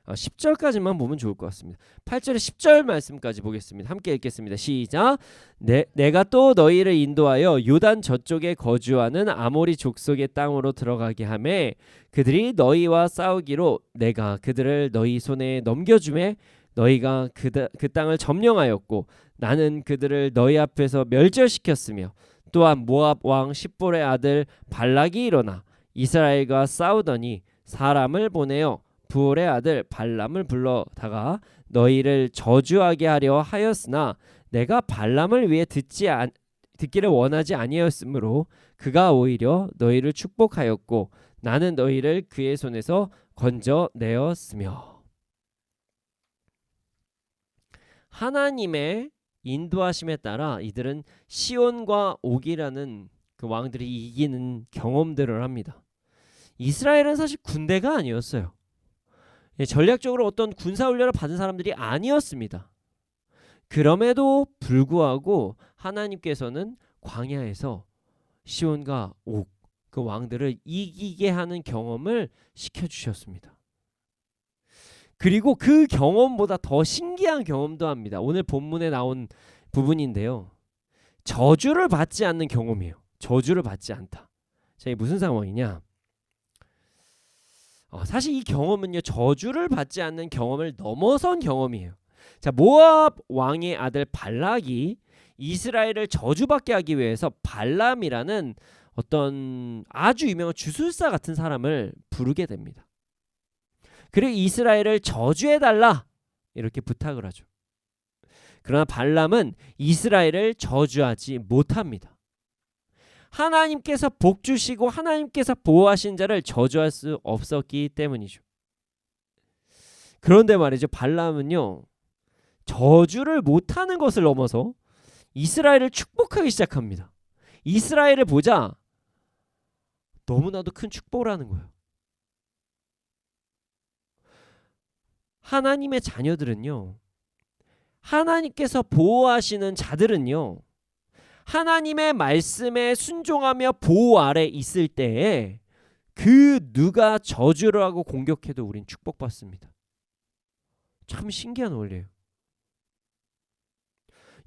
10절까지만 보면 좋을 것 같습니다. 8절에 10절 말씀까지 보겠습니다. 함께 읽겠습니다. 시작. 내가 또 너희를 인도하여 요단 저쪽에 거주하는 아모리 족속의 땅으로 들어가게 하매 그들이 너희와 싸우기로 내가 그들을 너희 손에 넘겨주매 너희가 그 땅을 점령하였고 나는 그들을 너희 앞에서 멸절시켰으며 또한 모압 왕 십볼의 아들 발락이 일어나 이스라엘과 싸우더니 사람을 보내어 부올의 아들 발람을 불러다가 너희를 저주하게 하려 하였으나 내가 발람을 위해 듣기를 원하지 아니하였으므로 그가 오히려 너희를 축복하였고 나는 너희를 그의 손에서 건져내었으며. 하나님의 인도하심에 따라 이들은 시온과 옥이라는 그 왕들이 이기는 경험들을 합니다. 이스라엘은 사실 군대가 아니었어요. 전략적으로 어떤 군사훈련을 받은 사람들이 아니었습니다. 그럼에도 불구하고 하나님께서는 광야에서 시온과 옥 그 왕들을 이기게 하는 경험을 시켜주셨습니다. 그리고 그 경험보다 더 신기한 경험도 합니다. 오늘 본문에 나온 부분인데요. 저주를 받지 않는 경험이에요. 저주를 받지 않다. 자, 이게 무슨 상황이냐? 사실 이 경험은요, 저주를 받지 않는 경험을 넘어선 경험이에요. 자, 모압 왕의 아들 발락이 이스라엘을 저주받게 하기 위해서 발람이라는 어떤 아주 유명한 주술사 같은 사람을 부르게 됩니다. 그리고 이스라엘을 저주해달라 이렇게 부탁을 하죠. 그러나 발람은 이스라엘을 저주하지 못합니다. 하나님께서 복 주시고 하나님께서 보호하신 자를 저주할 수 없었기 때문이죠. 그런데 말이죠, 발람은요, 저주를 못하는 것을 넘어서 이스라엘을 축복하기 시작합니다. 이스라엘을 보자 너무나도 큰 축복을 하는 거예요. 하나님의 자녀들은요, 하나님께서 보호하시는 자들은요, 하나님의 말씀에 순종하며 보호 아래 있을 때에 그 누가 저주를 하고 공격해도 우린 축복받습니다. 참 신기한 원리예요.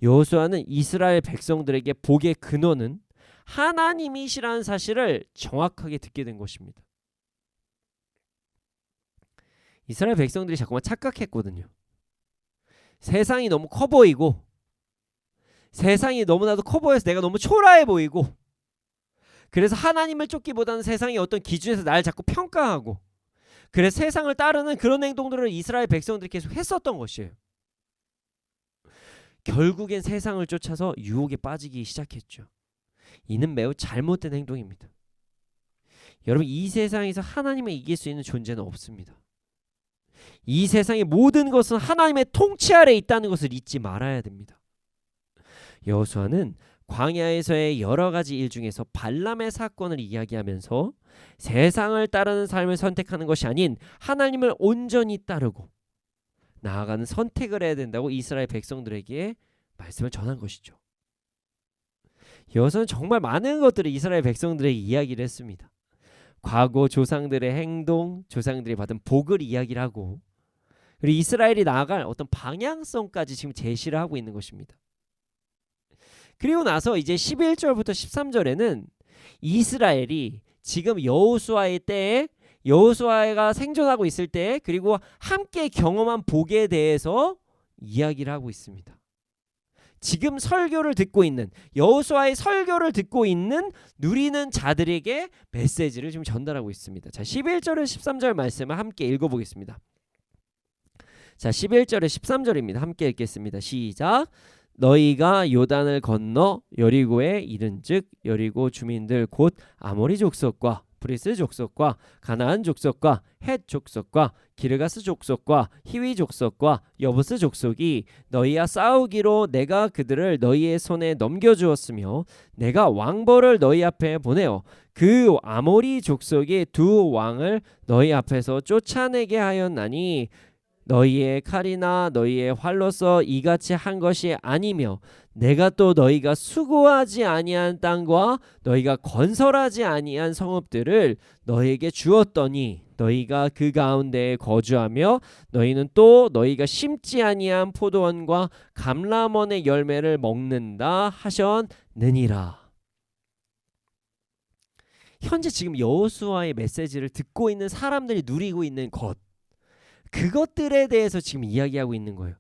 여호수아는 이스라엘 백성들에게 복의 근원은 하나님이시라는 사실을 정확하게 듣게 된 것입니다. 이스라엘 백성들이 자꾸만 착각했거든요. 세상이 너무 커 보이고, 세상이 너무나도 커 보여서 내가 너무 초라해 보이고, 그래서 하나님을 쫓기보다는 세상의 어떤 기준에서 나를 자꾸 평가하고, 그래서 세상을 따르는 그런 행동들을 이스라엘 백성들이 계속 했었던 것이에요. 결국엔 세상을 쫓아서 유혹에 빠지기 시작했죠. 이는 매우 잘못된 행동입니다. 여러분, 이 세상에서 하나님을 이길 수 있는 존재는 없습니다. 이 세상의 모든 것은 하나님의 통치 아래 있다는 것을 잊지 말아야 됩니다. 여호수아는 광야에서의 여러 가지 일 중에서 발람의 사건을 이야기하면서 세상을 따르는 삶을 선택하는 것이 아닌 하나님을 온전히 따르고 나아가는 선택을 해야 된다고 이스라엘 백성들에게 말씀을 전한 것이죠. 여호수아는 정말 많은 것들을 이스라엘 백성들에게 이야기를 했습니다. 과거 조상들의 행동, 조상들이 받은 복을 이야기를 하고, 그리고 이스라엘이 나아갈 어떤 방향성까지 지금 제시를 하고 있는 것입니다. 그리고 나서 이제 11절부터 13절에는 이스라엘이 지금 여호수아의 때에, 여호수아가 생존하고 있을 때, 그리고 함께 경험한 복에 대해서 이야기를 하고 있습니다. 지금 설교를 듣고 있는, 여호수아의 설교를 듣고 있는 누리는 자들에게 메시지를 지금 전달하고 있습니다. 자, 11절에 13절 말씀을 함께 읽어보겠습니다. 자, 11절에 13절입니다. 함께 읽겠습니다. 시작. 너희가 요단을 건너 여리고에 이른즉 여리고 주민들 곧 아모리 족속과 브리스 족속과 가나안 족속과 헷 족속과 기르가스 족속과 히위 족속과 여부스 족속이 너희와 싸우기로 내가 그들을 너희의 손에 넘겨주었으며 내가 왕벌을 너희 앞에 보내어 그 아모리 족속의 두 왕을 너희 앞에서 쫓아내게 하였나니 너희의 칼이나 너희의 활로서 이같이 한 것이 아니며 내가 또 너희가 수고하지 아니한 땅과 너희가 건설하지 아니한 성읍들을 너희에게 주었더니 너희가 그 가운데에 거주하며 너희는 또 너희가 심지 아니한 포도원과 감람원의 열매를 먹는다 하셨느니라. 현재 지금 여호수아의 메시지를 듣고 있는 사람들이 누리고 있는 것, 그것들에 대해서 지금 이야기하고 있는 거예요.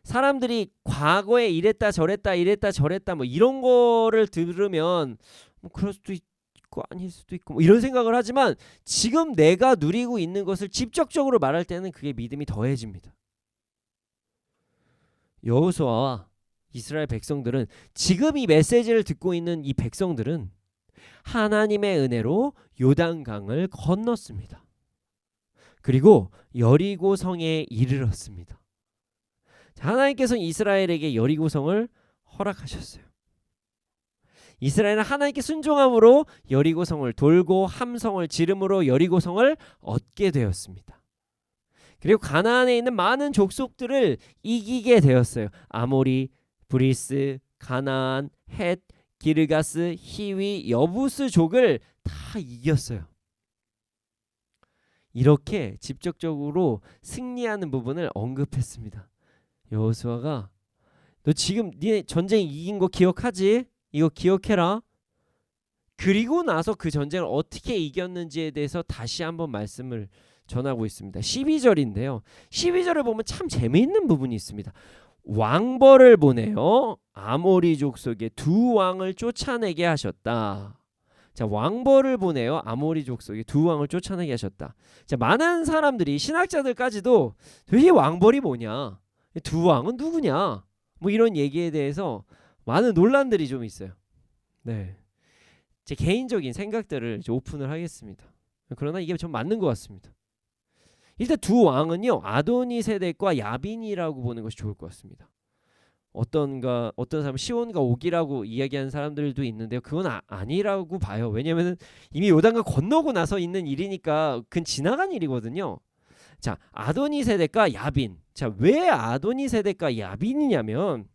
사람들이 과거에 이랬다 저랬다 뭐 이런 거를 들으면 뭐 그럴 수도 있고 아닐 수도 있고 뭐 이런 생각을 하지만 지금 내가 누리고 있는 것을 직접적으로 말할 때는 그게 믿음이 더해집니다. 여호수아와 이스라엘 백성들은, 지금 이 메시지를 듣고 있는 이 백성들은 하나님의 은혜로 요단강을 건넜습니다. 그리고 여리고 성에 이르렀습니다. 하나님께서는 이스라엘에게 여리고 성을 허락하셨어요. 이스라엘은 하나님께 순종함으로 여리고 성을 돌고 함성을 지름으로 여리고 성을 얻게 되었습니다. 그리고 가나안에 있는 많은 족속들을 이기게 되었어요. 아모리, 브리스, 가나안, 헷, 기르가스, 히위, 여부스족을 다 이겼어요. 이렇게 직접적으로 승리하는 부분을 언급했습니다. 여호수아가 너 지금 네 전쟁 이긴 거 기억하지? 이거 기억해라. 그리고 나서 그 전쟁을 어떻게 이겼는지에 대해서 다시 한번 말씀을 전하고 있습니다. 12절인데요. 12절을 보면 참 재미있는 부분이 있습니다. 왕벌을 보내어 아모리 족속의 두 왕을 쫓아내게 하셨다. 자, 왕벌을 보내어 아모리 족속의 두 왕을 쫓아내게 하셨다. 자, 많은 사람들이 신학자들까지도 도대체 왕벌이 뭐냐? 두 왕은 누구냐? 뭐 이런 얘기에 대해서 많은 논란들이 좀 있어요. 네. 제 개인적인 생각들을 이제 오픈을 하겠습니다. 그러나 이게 좀 맞는 것 같습니다. 일단 두 왕은요, 아도니세덱과 야빈이라고 보는 것이 좋을 것 같습니다. 어떤 사람은 시온과 옥이라고 이야기하는 사람들도 있는데요, 그건 아니라고 봐요. 왜냐하면 이미 요단강 건너고 나서 있는 일이니까 그건 지나간 일이거든요. 자, 아도니세덱과 야빈. 자, 왜 아도니세덱과 야빈이냐면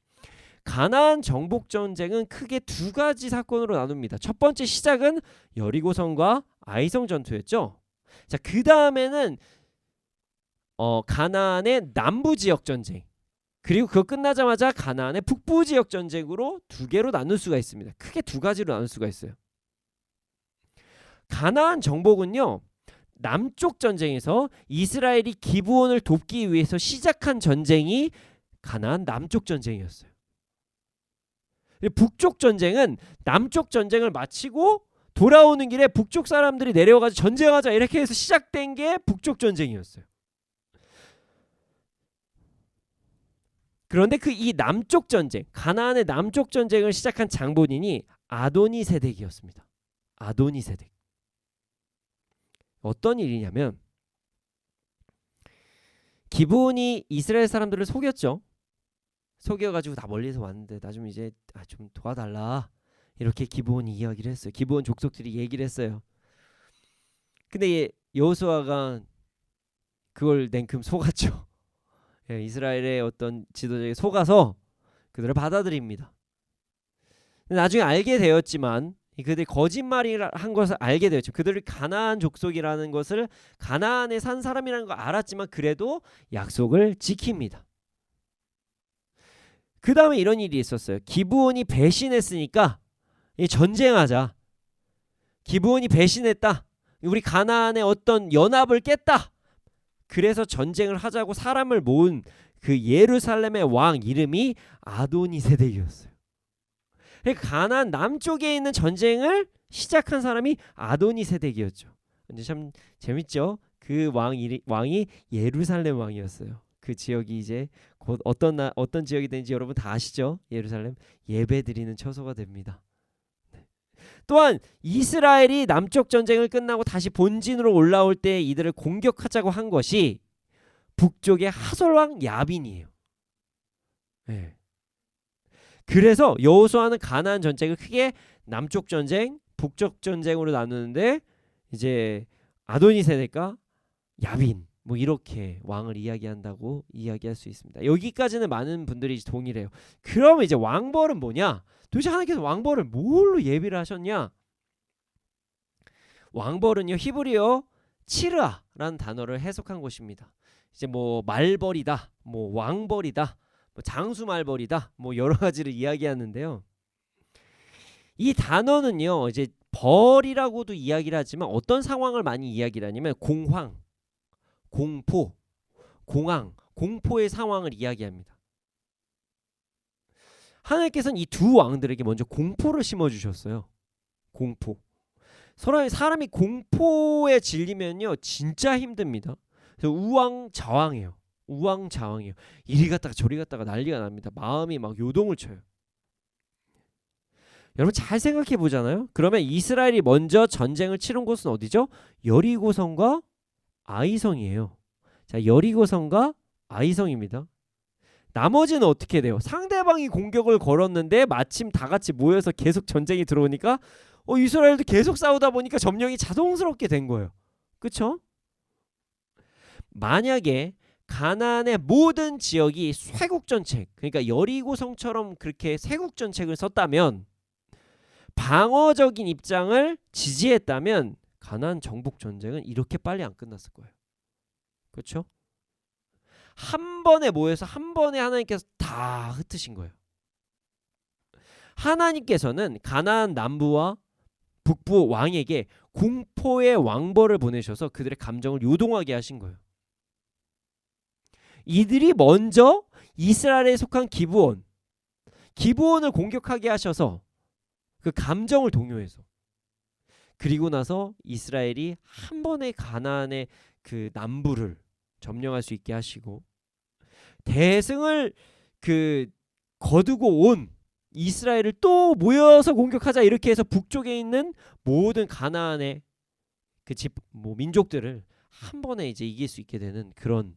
가나안 정복 전쟁은 크게 두 가지 사건으로 나눕니다. 첫 번째 시작은 여리고성과 아이성 전투였죠. 자, 그 다음에는 가나안의 남부 지역 전쟁, 그리고 그거 끝나자마자 가나안의 북부 지역 전쟁으로 두 개로 나눌 수가 있습니다. 크게 두 가지로 나눌 수가 있어요. 가나안 정복은요, 남쪽 전쟁에서 이스라엘이 기브온을 돕기 위해서 시작한 전쟁이 가나안 남쪽 전쟁이었어요. 북쪽 전쟁은 남쪽 전쟁을 마치고 돌아오는 길에 북쪽 사람들이 내려와가지고 전쟁하자 이렇게 해서 시작된 게 북쪽 전쟁이었어요. 그런데 그 이 남쪽 전쟁, 가나안의 남쪽 전쟁을 시작한 장본인이 아도니세덱이었습니다. 아도니세덱. 어떤 일이냐면 기브온이 이스라엘 사람들을 속였죠. 속여가지고 다 멀리서 왔는데 나 좀 이제 좀 도와달라 이렇게 기브온이 이야기를 했어요. 기브온 족속들이 얘기를 했어요. 근데 여호수아가 그걸 냉큼 속았죠. 예, 이스라엘의 어떤 지도자에게 속아서 그들을 받아들입니다. 나중에 알게 되었지만 그들이 거짓말을 한 것을 알게 되었죠. 그들이 가나안 족속이라는 것을, 가나안에 산 사람이라는 걸 알았지만 그래도 약속을 지킵니다. 그 다음에 이런 일이 있었어요. 기브온이 배신했으니까 전쟁하자. 기브온이 배신했다. 우리 가나안의 어떤 연합을 깼다. 그래서 전쟁을 하자고 사람을 모은 그 예루살렘의 왕 이름이 아도니세덱이었어요. 가나안 남쪽에 있는 전쟁을 시작한 사람이 아도니세덱이었죠. 근데 참 재밌죠? 그 왕이 예루살렘 왕이었어요. 그 지역이 이제 곧 어떤 지역이 되는지 여러분 다 아시죠? 예루살렘 예배드리는 처소가 됩니다. 또한 이스라엘이 남쪽 전쟁을 끝나고 다시 본진으로 올라올 때 이들을 공격하자고 한 것이 북쪽의 하솔왕 야빈이에요. 네. 그래서 여호수아는 가나안 전쟁을 크게 남쪽 전쟁, 북쪽 전쟁으로 나누는데 이제 아도니세덱과 야빈 뭐 이렇게 왕을 이야기한다고 이야기할 수 있습니다. 여기까지는 많은 분들이 동일해요. 그러면 이제 왕벌은 뭐냐? 도대체 하나님께서 왕벌을 뭘로 예비를 하셨냐? 왕벌은요, 히브리어 치르아라는 단어를 해석한 것입니다. 이제 뭐 말벌이다, 뭐 왕벌이다, 뭐 장수 말벌이다, 뭐 여러 가지를 이야기하는데요. 이 단어는요, 이제 벌이라고도 이야기를 하지만 어떤 상황을 많이 이야기를 하냐면 공황, 공포, 공황, 공포의 상황을 이야기합니다. 하나님께서는 이 두 왕들에게 먼저 공포를 심어주셨어요. 공포. 사람이 공포에 질리면요 진짜 힘듭니다. 그래서 우왕좌왕해요. 우왕좌왕해요. 이리 갔다가 저리 갔다가 난리가 납니다. 마음이 막 요동을 쳐요. 여러분 잘 생각해 보잖아요. 그러면 이스라엘이 먼저 전쟁을 치른 곳은 어디죠? 여리고성과 아이성이에요. 자, 여리고성과 아이성입니다. 나머지는 어떻게 돼요? 상대방이 공격을 걸었는데 마침 다 같이 모여서 계속 전쟁이 들어오니까 이스라엘도 계속 싸우다 보니까 점령이 자동스럽게 된 거예요. 그렇죠? 만약에 가나안의 모든 지역이 쇄국전책, 그러니까 여리고성처럼 그렇게 쇄국전책을 썼다면, 방어적인 입장을 지지했다면 가나안 정복 전쟁은 이렇게 빨리 안 끝났을 거예요. 그렇죠? 한 번에 모여서 한 번에 하나님께서 다 흩으신 거예요. 하나님께서는 가나안 남부와 북부 왕에게 공포의 왕벌을 보내셔서 그들의 감정을 요동하게 하신 거예요. 이들이 먼저 이스라엘에 속한 기브온을 공격하게 하셔서 그 감정을 동요해서, 그리고 나서 이스라엘이 한 번에 가나안의 그 남부를 점령할 수 있게 하시고, 대승을 거두고 온 이스라엘을 또 모여서 공격하자 이렇게 해서 북쪽에 있는 모든 가나안의 민족들을 한 번에 이제 이길 수 있게 되는 그런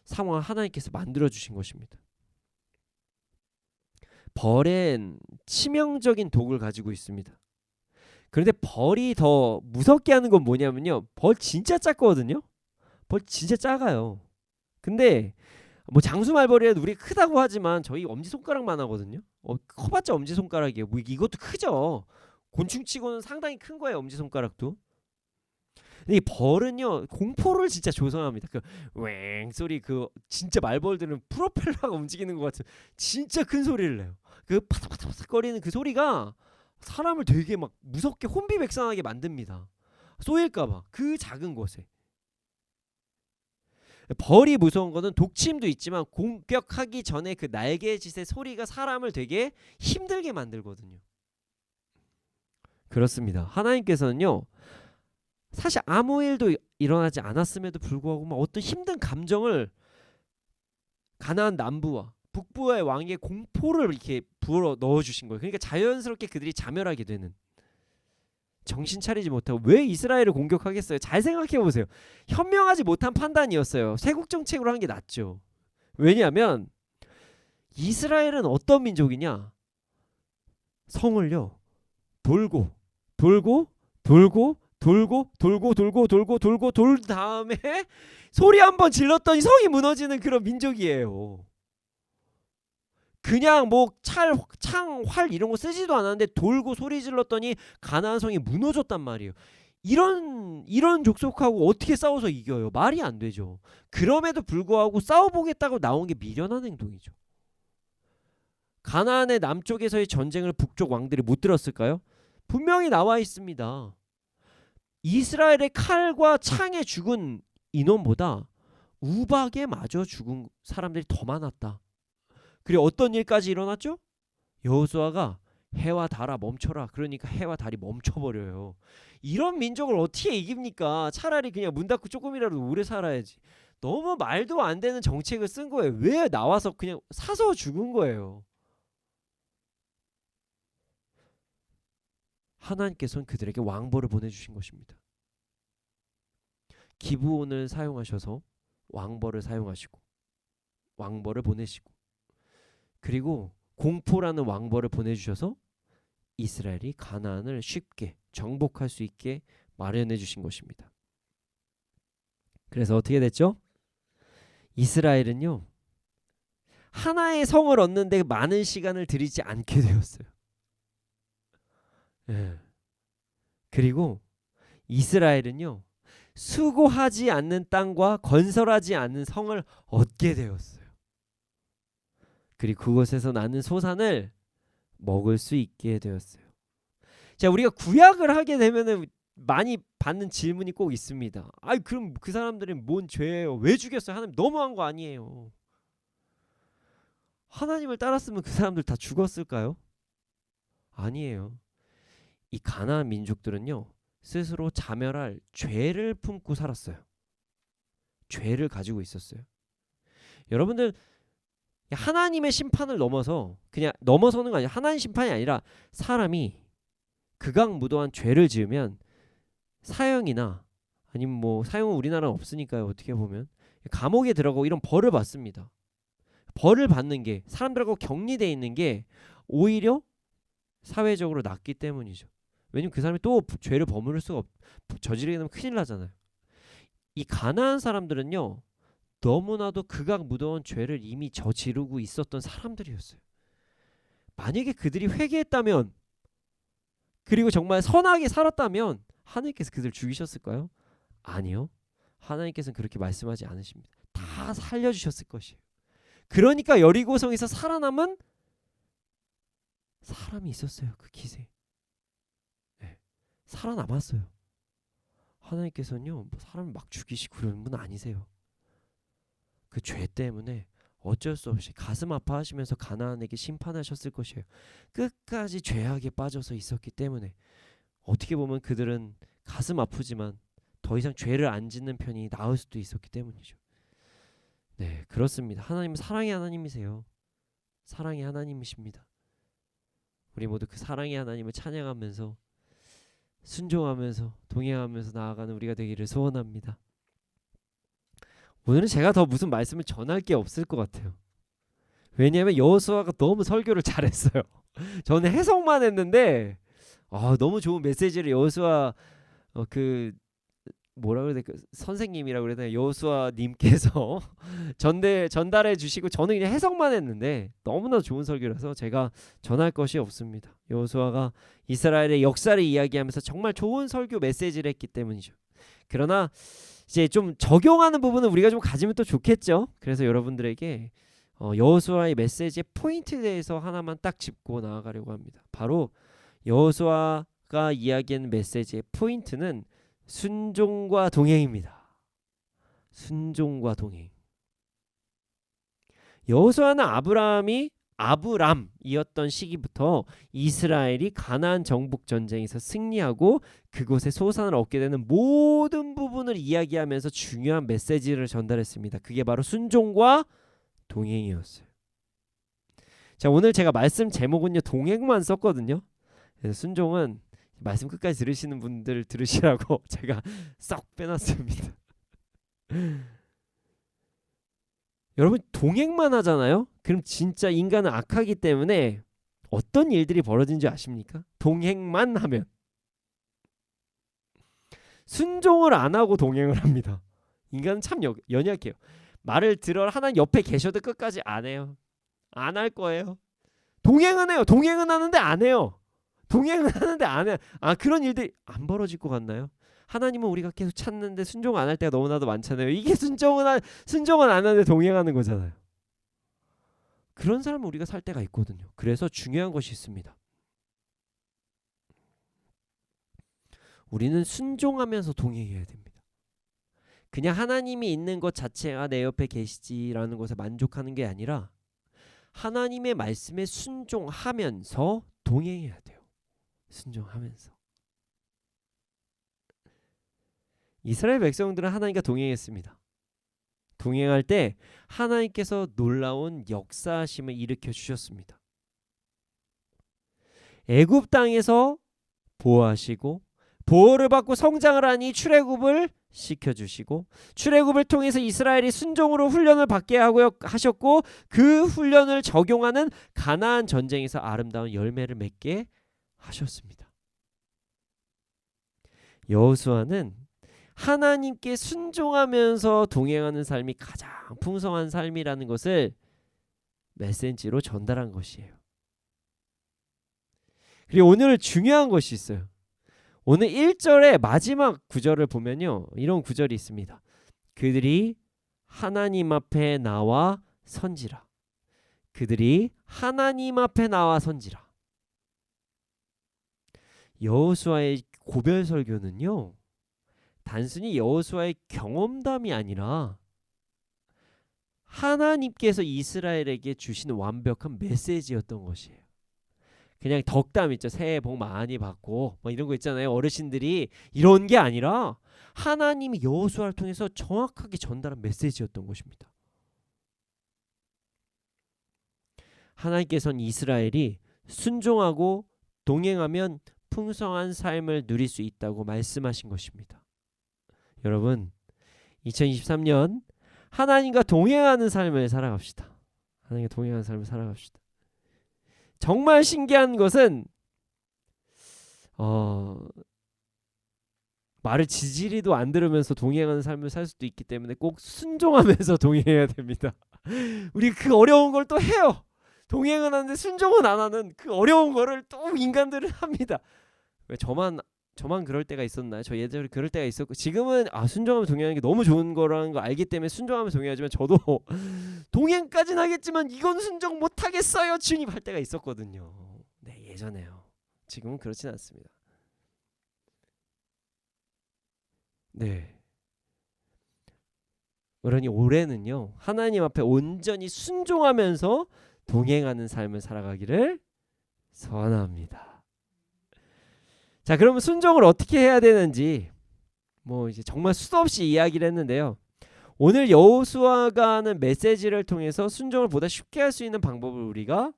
상황을 하나님께서 만들어 주신 것입니다. 벌은 치명적인 독을 가지고 있습니다. 그런데 벌이 더 무섭게 하는 건 뭐냐면요, 벌 진짜 작거든요. 벌 진짜 작아요. 근데 뭐 장수말벌이라도 우리 크다고 하지만 저희 엄지손가락만 하거든요. 커봤자 엄지손가락이에요. 뭐 이것도 크죠. 곤충치고는 상당히 큰 거예요, 엄지손가락도. 근데 이 벌은요, 공포를 진짜 조성합니다. 웽 소리, 진짜 말벌들은 프로펠러가 움직이는 것 같은 진짜 큰 소리를 내요. 파닥파닥 거리는 그 소리가 사람을 되게 막 무섭게 혼비백산하게 만듭니다. 쏘일까봐, 그 작은 곳에. 벌이 무서운 거는 독침도 있지만 공격하기 전에 그 날개짓의 소리가 사람을 되게 힘들게 만들거든요. 그렇습니다. 하나님께서는요, 사실 아무 일도 일어나지 않았음에도 불구하고 막 어떤 힘든 감정을 가나안 남부와 북부의 왕의 공포를 이렇게 불어 넣어주신 거예요. 그러니까 자연스럽게 그들이 자멸하게 되는, 정신 차리지 못하고 왜 이스라엘을 공격하겠어요? 잘 생각해 보세요. 현명하지 못한 판단이었어요. 쇄국 정책으로 한 게 낫죠. 왜냐하면 이스라엘은 어떤 민족이냐? 성을요, 돌고 돌 다음에 소리 한번 질렀더니 성이 무너지는 그런 민족이에요. 그냥 뭐 창, 활 이런 거 쓰지도 않았는데 돌고 소리 질렀더니 가나안 성이 무너졌단 말이에요. 이런 족속하고 어떻게 싸워서 이겨요? 말이 안 되죠. 그럼에도 불구하고 싸워보겠다고 나온 게 미련한 행동이죠. 가나안의 남쪽에서의 전쟁을 북쪽 왕들이 못 들었을까요? 분명히 나와 있습니다. 이스라엘의 칼과 창에 죽은 인원보다 우박에 맞아 죽은 사람들이 더 많았다. 그리고 어떤 일까지 일어났죠? 여호수아가 해와 달아 멈춰라. 그러니까 해와 달이 멈춰버려요. 이런 민족을 어떻게 이깁니까? 차라리 그냥 문 닫고 조금이라도 오래 살아야지. 너무 말도 안 되는 정책을 쓴 거예요. 왜 나와서 그냥 사서 죽은 거예요. 하나님께서는 그들에게 왕벌을 보내주신 것입니다. 기브온을 사용하셔서 왕벌을 사용하시고 왕벌을 보내시고, 그리고 공포라는 왕벌을 보내주셔서 이스라엘이 가나안을 쉽게 정복할 수 있게 마련해 주신 것입니다. 그래서 어떻게 됐죠? 이스라엘은요, 하나의 성을 얻는 데 많은 시간을 들이지 않게 되었어요. 예. 그리고 이스라엘은요, 수고하지 않는 땅과 건설하지 않는 성을 얻게 되었어요. 그리고 그곳에서 나는 소산을 먹을 수 있게 되었어요. 자, 우리가 구약을 하게 되면은 많이 받는 질문이 꼭 있습니다. 아이, 그럼 그 사람들은 뭔 죄예요? 왜 죽였어요? 하나님 너무한 거 아니에요? 하나님을 따랐으면 그 사람들 다 죽었을까요? 아니에요. 이 가나안 민족들은요, 스스로 자멸할 죄를 품고 살았어요. 죄를 가지고 있었어요. 여러분들, 하나님의 심판을 넘어서, 그냥 넘어서는 거 아니라, 하나님 심판이 아니라 사람이 극악무도한 죄를 지으면 사형이나, 아니면 뭐 사형은 우리나라는 없으니까요, 어떻게 보면 감옥에 들어가고 이런 벌을 받습니다. 벌을 받는 게, 사람들하고 격리되어 있는 게 오히려 사회적으로 낫기 때문이죠. 왜냐면 그 사람이 또 죄를 저지르게 되면 큰일 나잖아요. 이 가나안 사람들은요, 너무나도 극악 무도한 죄를 이미 저지르고 있었던 사람들이었어요. 만약에 그들이 회개했다면, 그리고 정말 선하게 살았다면 하나님께서 그들을 죽이셨을까요? 아니요. 하나님께서는 그렇게 말씀하지 않으십니다. 다 살려주셨을 것이에요. 그러니까 여리고성에서 살아남은 사람이 있었어요. 그 기세. 네. 살아남았어요. 하나님께서는요, 뭐 사람을 막 죽이시고 그러는 분 아니세요. 그 죄 때문에 어쩔 수 없이 가슴 아파하시면서 가나안에게 심판하셨을 것이에요. 끝까지 죄악에 빠져서 있었기 때문에 어떻게 보면 그들은 가슴 아프지만 더 이상 죄를 안 짓는 편이 나을 수도 있었기 때문이죠. 네, 그렇습니다. 하나님은 사랑의 하나님이세요. 사랑의 하나님이십니다. 우리 모두 그 사랑의 하나님을 찬양하면서 순종하면서 동행하면서 나아가는 우리가 되기를 소원합니다. 오늘은 제가 더 무슨 말씀을 전할 게 없을 것 같아요. 왜냐하면 여호수아가 너무 설교를 잘했어요. 저는 해석만 했는데 너무 좋은 메시지를 여호수아 그 뭐라 그래야 될까, 선생님이라고 그래야 되나, 여호수아 님께서 전달해 주시고 저는 그냥 해석만 했는데 너무나 좋은 설교라서 제가 전할 것이 없습니다. 여호수아가 이스라엘의 역사를 이야기하면서 정말 좋은 설교 메시지를 했기 때문이죠. 그러나 이제 좀 적용하는 부분은 우리가 좀 가지면 또 좋겠죠. 그래서 여러분들에게 여호수아의 메시지의 포인트에 대해서 하나만 딱 짚고 나아가려고 합니다. 바로 여호수아가 이야기하는 메시지의 포인트는 순종과 동행입니다. 순종과 동행. 여호수아는 아브람이었던 시기부터 이스라엘이 가나안 정복 전쟁에서 승리하고 그곳에 소산을 얻게 되는 모든 부분을 이야기하면서 중요한 메시지를 전달했습니다. 그게 바로 순종과 동행이었어요. 자, 오늘 제가 말씀 제목은요, 동행만 썼거든요. 그래서 순종은 말씀 끝까지 들으시는 분들 들으시라고 제가 싹 빼놨습니다. 여러분, 동행만 하잖아요. 그럼 진짜 인간은 악하기 때문에 어떤 일들이 벌어진 줄 아십니까? 동행만 하면. 순종을 안 하고 동행을 합니다. 인간은 참 연약해요. 말을 들어 하나님 옆에 계셔도 끝까지 안 해요. 안 할 거예요. 동행은 해요. 동행은 하는데 안 해요. 동행은 하는데 안 해요. 그런 일들이 안 벌어질 것 같나요? 하나님은 우리가 계속 찾는데 순종 안 할 때가 너무나도 많잖아요. 이게 순종은 안 하는데 동행하는 거잖아요. 그런 사람은 우리가 살 때가 있거든요. 그래서 중요한 것이 있습니다. 우리는 순종하면서 동행해야 됩니다. 그냥 하나님이 있는 것 자체가 내 옆에 계시지라는 것에 만족하는 게 아니라 하나님의 말씀에 순종하면서 동행해야 돼요. 순종하면서. 이스라엘 백성들은 하나님과 동행했습니다. 동행할 때 하나님께서 놀라운 역사하심을 일으켜 주셨습니다. 애굽 땅에서 보호하시고 보호를 받고 성장을 하니 출애굽을 시켜주시고 출애굽을 통해서 이스라엘이 순종으로 훈련을 받게 하셨고 그 훈련을 적용하는 가나안 전쟁에서 아름다운 열매를 맺게 하셨습니다. 여호수아는 하나님께 순종하면서 동행하는 삶이 가장 풍성한 삶이라는 것을 메시지로 전달한 것이에요. 그리고 오늘 중요한 것이 있어요. 오늘 1절의 마지막 구절을 보면요, 이런 구절이 있습니다. 그들이 하나님 앞에 나와 선지라. 그들이 하나님 앞에 나와 선지라. 여호수아의 고별 설교는요, 단순히 여호수아의 경험담이 아니라 하나님께서 이스라엘에게 주신 완벽한 메시지였던 것이에요. 그냥 덕담 있죠. 새해 복 많이 받고 뭐 이런 거 있잖아요. 어르신들이 이런 게 아니라 하나님이 여호수아를 통해서 정확하게 전달한 메시지였던 것입니다. 하나님께서는 이스라엘이 순종하고 동행하면 풍성한 삶을 누릴 수 있다고 말씀하신 것입니다. 여러분, 2023년 하나님과 동행하는 삶을 살아갑시다. 하나님과 동행하는 삶을 살아갑시다. 정말 신기한 것은 말을 지지리도 안 들으면서 동행하는 삶을 살 수도 있기 때문에 꼭 순종하면서 동행해야 됩니다. 우리 그 어려운 걸 또 해요. 동행은 하는데 순종은 안 하는 그 어려운 거를 또 인간들은 합니다. 왜 저만 그럴 때가 있었나요? 저 예전에 그럴 때가 있었고, 지금은 순종하면 동행하는 게 너무 좋은 거라는 걸 알기 때문에 순종하면 동행하지만, 저도 동행까지는 하겠지만 이건 순종 못 하겠어요 주님 할 때가 있었거든요. 네, 예전에요. 지금은 그렇진 않습니다. 네. 그러니 올해는요, 하나님 앞에 온전히 순종하면서 동행하는 삶을 살아가기를 소원합니다. 자, 그러면 순종을 어떻게 해야 되는지 이제 정말 수도 없이 이야기를 했는데요. 오늘 여호수아가 하는 메시지를 통해서 순종을 보다 쉽게 할 수 있는 방법을 우리가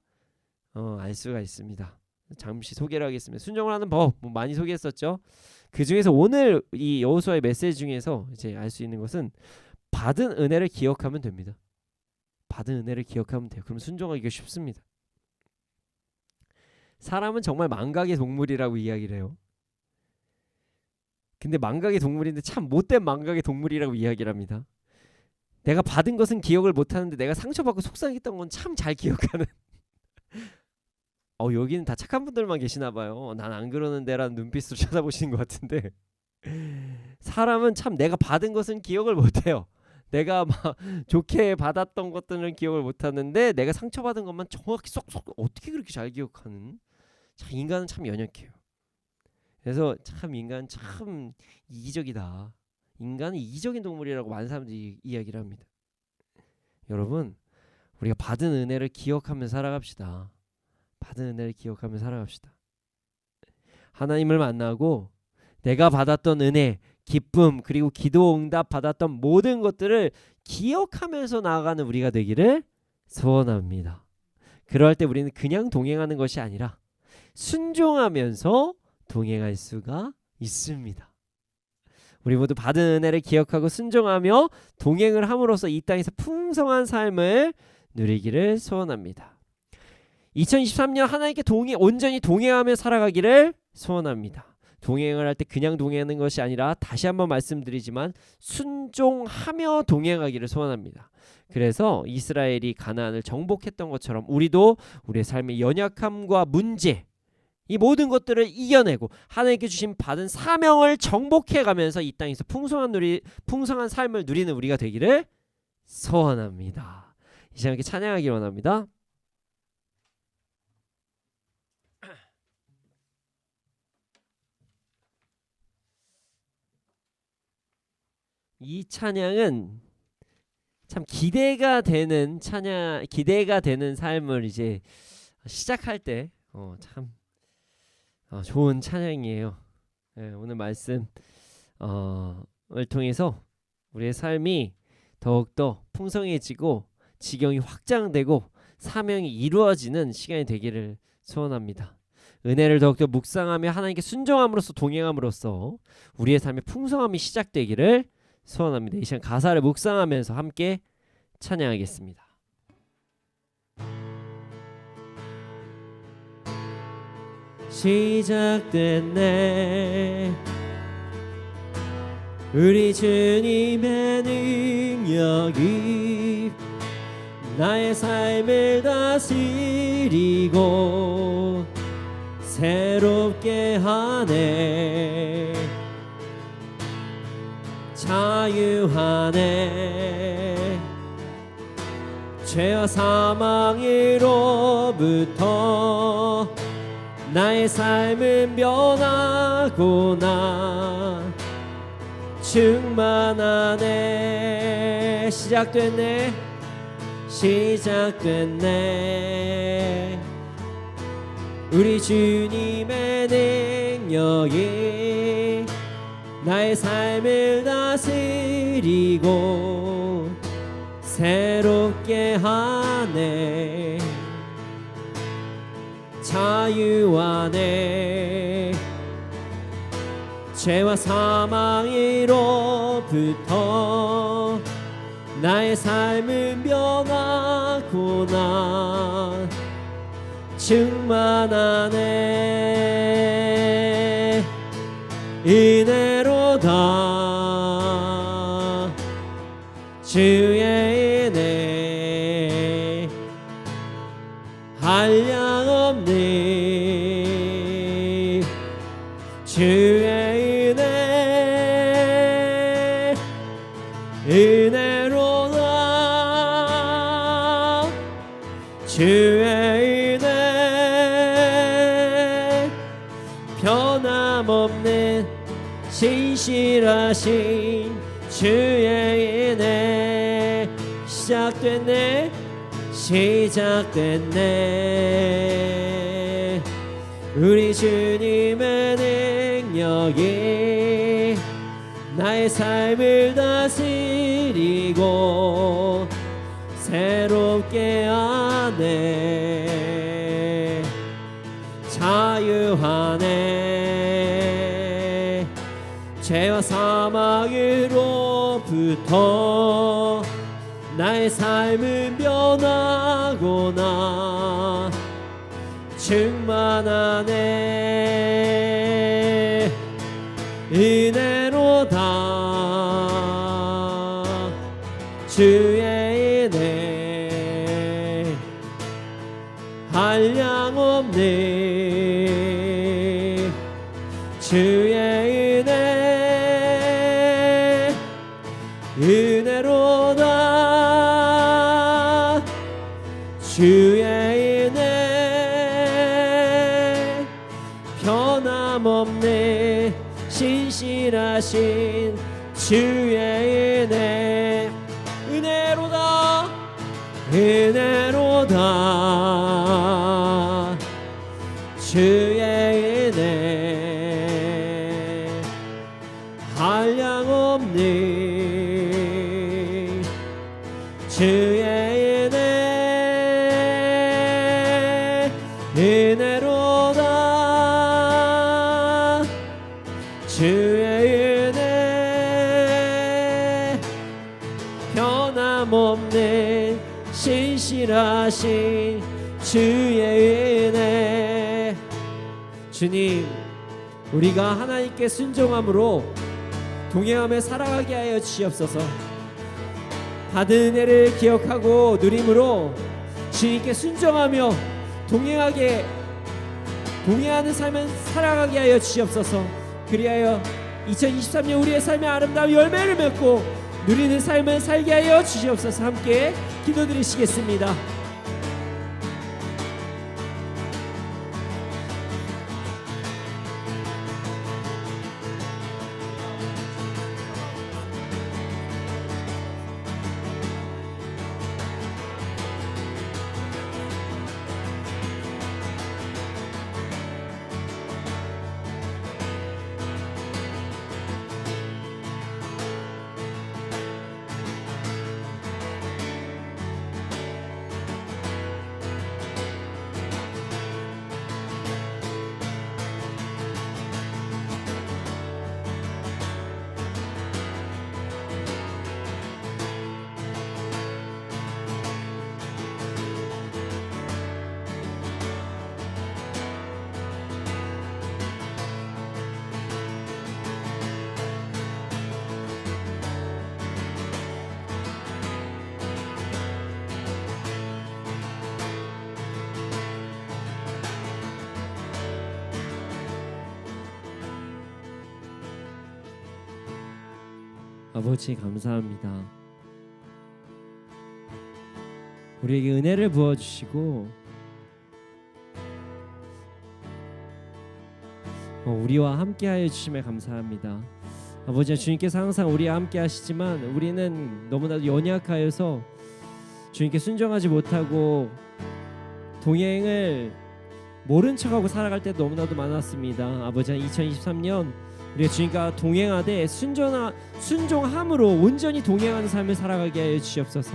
알 수가 있습니다. 잠시 소개를 하겠습니다. 순종을 하는 법 많이 소개했었죠. 그 중에서 오늘 이 여호수아의 메시지 중에서 이제 알 수 있는 것은 받은 은혜를 기억하면 됩니다. 받은 은혜를 기억하면 돼요. 그럼 순종하기가 쉽습니다. 사람은 정말 망각의 동물이라고 이야기를 해요. 근데 망각의 동물인데 참 못된 망각의 동물이라고 이야기를 합니다. 내가 받은 것은 기억을 못하는데 내가 상처받고 속상했던 건 참 잘 기억하는. 여기는 다 착한 분들만 계시나 봐요. 난 안 그러는데 라는 눈빛으로 쳐다보시는 것 같은데, 사람은 참 내가 받은 것은 기억을 못해요. 내가 막 좋게 받았던 것들은 기억을 못하는데 내가 상처받은 것만 정확히 쏙쏙 어떻게 그렇게 잘 기억하는. 참 인간은 참 연약해요. 그래서 참 인간은 참 이기적이다. 인간은 이기적인 동물이라고 많은 사람들이 이야기를 합니다. 여러분, 우리가 받은 은혜를 기억하며 살아갑시다. 받은 은혜를 기억하며 살아갑시다. 하나님을 만나고 내가 받았던 은혜, 기쁨, 그리고 기도 응답 받았던 모든 것들을 기억하면서 나아가는 우리가 되기를 소원합니다. 그럴 때 우리는 그냥 동행하는 것이 아니라 순종하면서 동행할 수가 있습니다. 우리 모두 받은 은혜를 기억하고 순종하며 동행을 함으로써 이 땅에서 풍성한 삶을 누리기를 소원합니다. 2023년 하나님께 온전히 동행하며 살아가기를 소원합니다. 동행을 할 때 그냥 동행하는 것이 아니라, 다시 한번 말씀드리지만 순종하며 동행하기를 소원합니다. 그래서 이스라엘이 가나안을 정복했던 것처럼 우리도 우리의 삶의 연약함과 문제, 이 모든 것들을 이겨내고 하나님께 주신 받은 사명을 정복해가면서 이 땅에서 풍성한 삶을 누리는 우리가 되기를 소원합니다. 이 시간 함께 찬양하기를 원합니다. 이 찬양은 참 기대가 되는 삶을 이제 시작할 때 참 좋은 찬양이에요. 네, 오늘 말씀을 통해서 우리의 삶이 더욱더 풍성해지고 지경이 확장되고 사명이 이루어지는 시간이 되기를 소원합니다. 은혜를 더욱더 묵상하며 하나님께 순종함으로써 동행함으로써 우리의 삶의 풍성함이 시작되기를 소원합니다. 이 시간 가사를 묵상하면서 함께 찬양하겠습니다. 시작됐네 우리 주님의 능력이 나의 삶을 다스리고 새롭게 하네 자유하네 죄와 사망으로부터 나의 삶은 변하구나 충만하네 시작됐네 우리 주님의 능력이 나의 삶을 다스리고 새롭게 하네 자유하네 죄와 사망으로부터 나의 삶은 변하구나 충만하네 은혜로 주의 은혜 한량없네 주의 은혜 은혜로다 주의 은혜 변함없는 신실하신 주의 은혜 시작됐네 시작됐네 우리 주님의 능력이 나의 삶을 다스리고 새롭게 하네 자유하네 죄와 사망으로부터 나의 삶은 변하구나 충만하네 은혜로다 주의 은혜 한량없네 주의 은혜 은혜로다 주의 은혜 변함없네 신실하신 주의 은혜 은혜로다 은혜로다 주의 은혜 한량없네 주의 은혜 은혜로다 주의 은혜 변함없는 신실하신 주의 은혜 주님 우리가 하나님께 순종함으로 동행하며 살아가게 하여 주시옵소서 받은 은혜를 기억하고 누림으로 주님께 순종하며 동행하는 삶을 살아가게 하여 주시옵소서 그리하여 2023년 우리의 삶의 아름다운 열매를 맺고 누리는 삶을 살게 하여 주시옵소서 함께 기도드리시겠습니다. 아버지 감사합니다. 우리에게 은혜를 부어주시고 우리와 함께하여 주심에 감사합니다. 아버지 주님께서 항상 우리와 함께 하시지만 우리는 너무나도 연약하여서 주님께 순종하지 못하고 동행을 모른 척하고 살아갈 때 너무나도 많았습니다. 아버지 2023년 우리가 주님과 동행하되 순종함으로 온전히 동행하는 삶을 살아가게 하여 주시옵소서.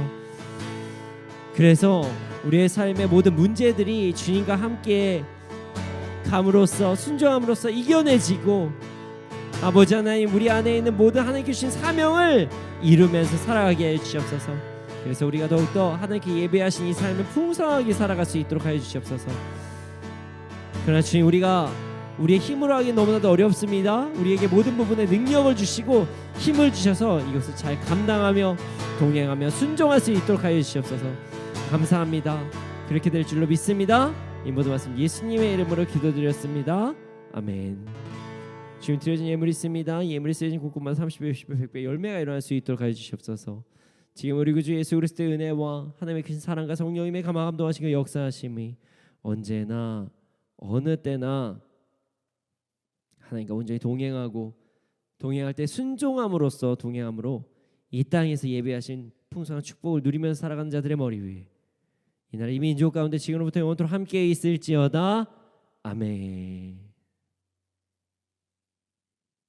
그래서 우리의 삶의 모든 문제들이 주님과 함께 감으로써 순종함으로써 이겨내지고 아버지 하나님 우리 안에 있는 모든 하나님께 주신 사명을 이루면서 살아가게 하여 주시옵소서. 그래서 우리가 더욱더 하나님께 예배하신 이 삶을 풍성하게 살아갈 수 있도록 하여 주시옵소서. 그러나 주님 우리가 우리의 힘으로 하기 너무나도 어렵습니다. 우리에게 모든 부분에 능력을 주시고 힘을 주셔서 이것을 잘 감당하며 동행하며 순종할 수 있도록 하여 주시옵소서. 감사합니다. 그렇게 될 줄로 믿습니다. 이 모든 말씀 예수님의 이름으로 기도드렸습니다. 아멘. 지금 드려진 예물이 있습니다. 예물이 쓰여진 곳곳마다 30배, 60배, 100배 열매가 일어날 수 있도록 하여 주시옵소서. 지금 우리 구주 예수 그리스도의 은혜와 하나님의 크신 사랑과 성령님의 감화감동하신 그 역사하심이 언제나 어느 때나 하나님과 온전히 동행할 때 순종함으로써 동행함으로 이 땅에서 예배하신 풍성한 축복을 누리면서 살아가는 자들의 머리 위에 이 나라 이 민족 가운데 지금부터 영원토록 함께 있을지어다. 아멘.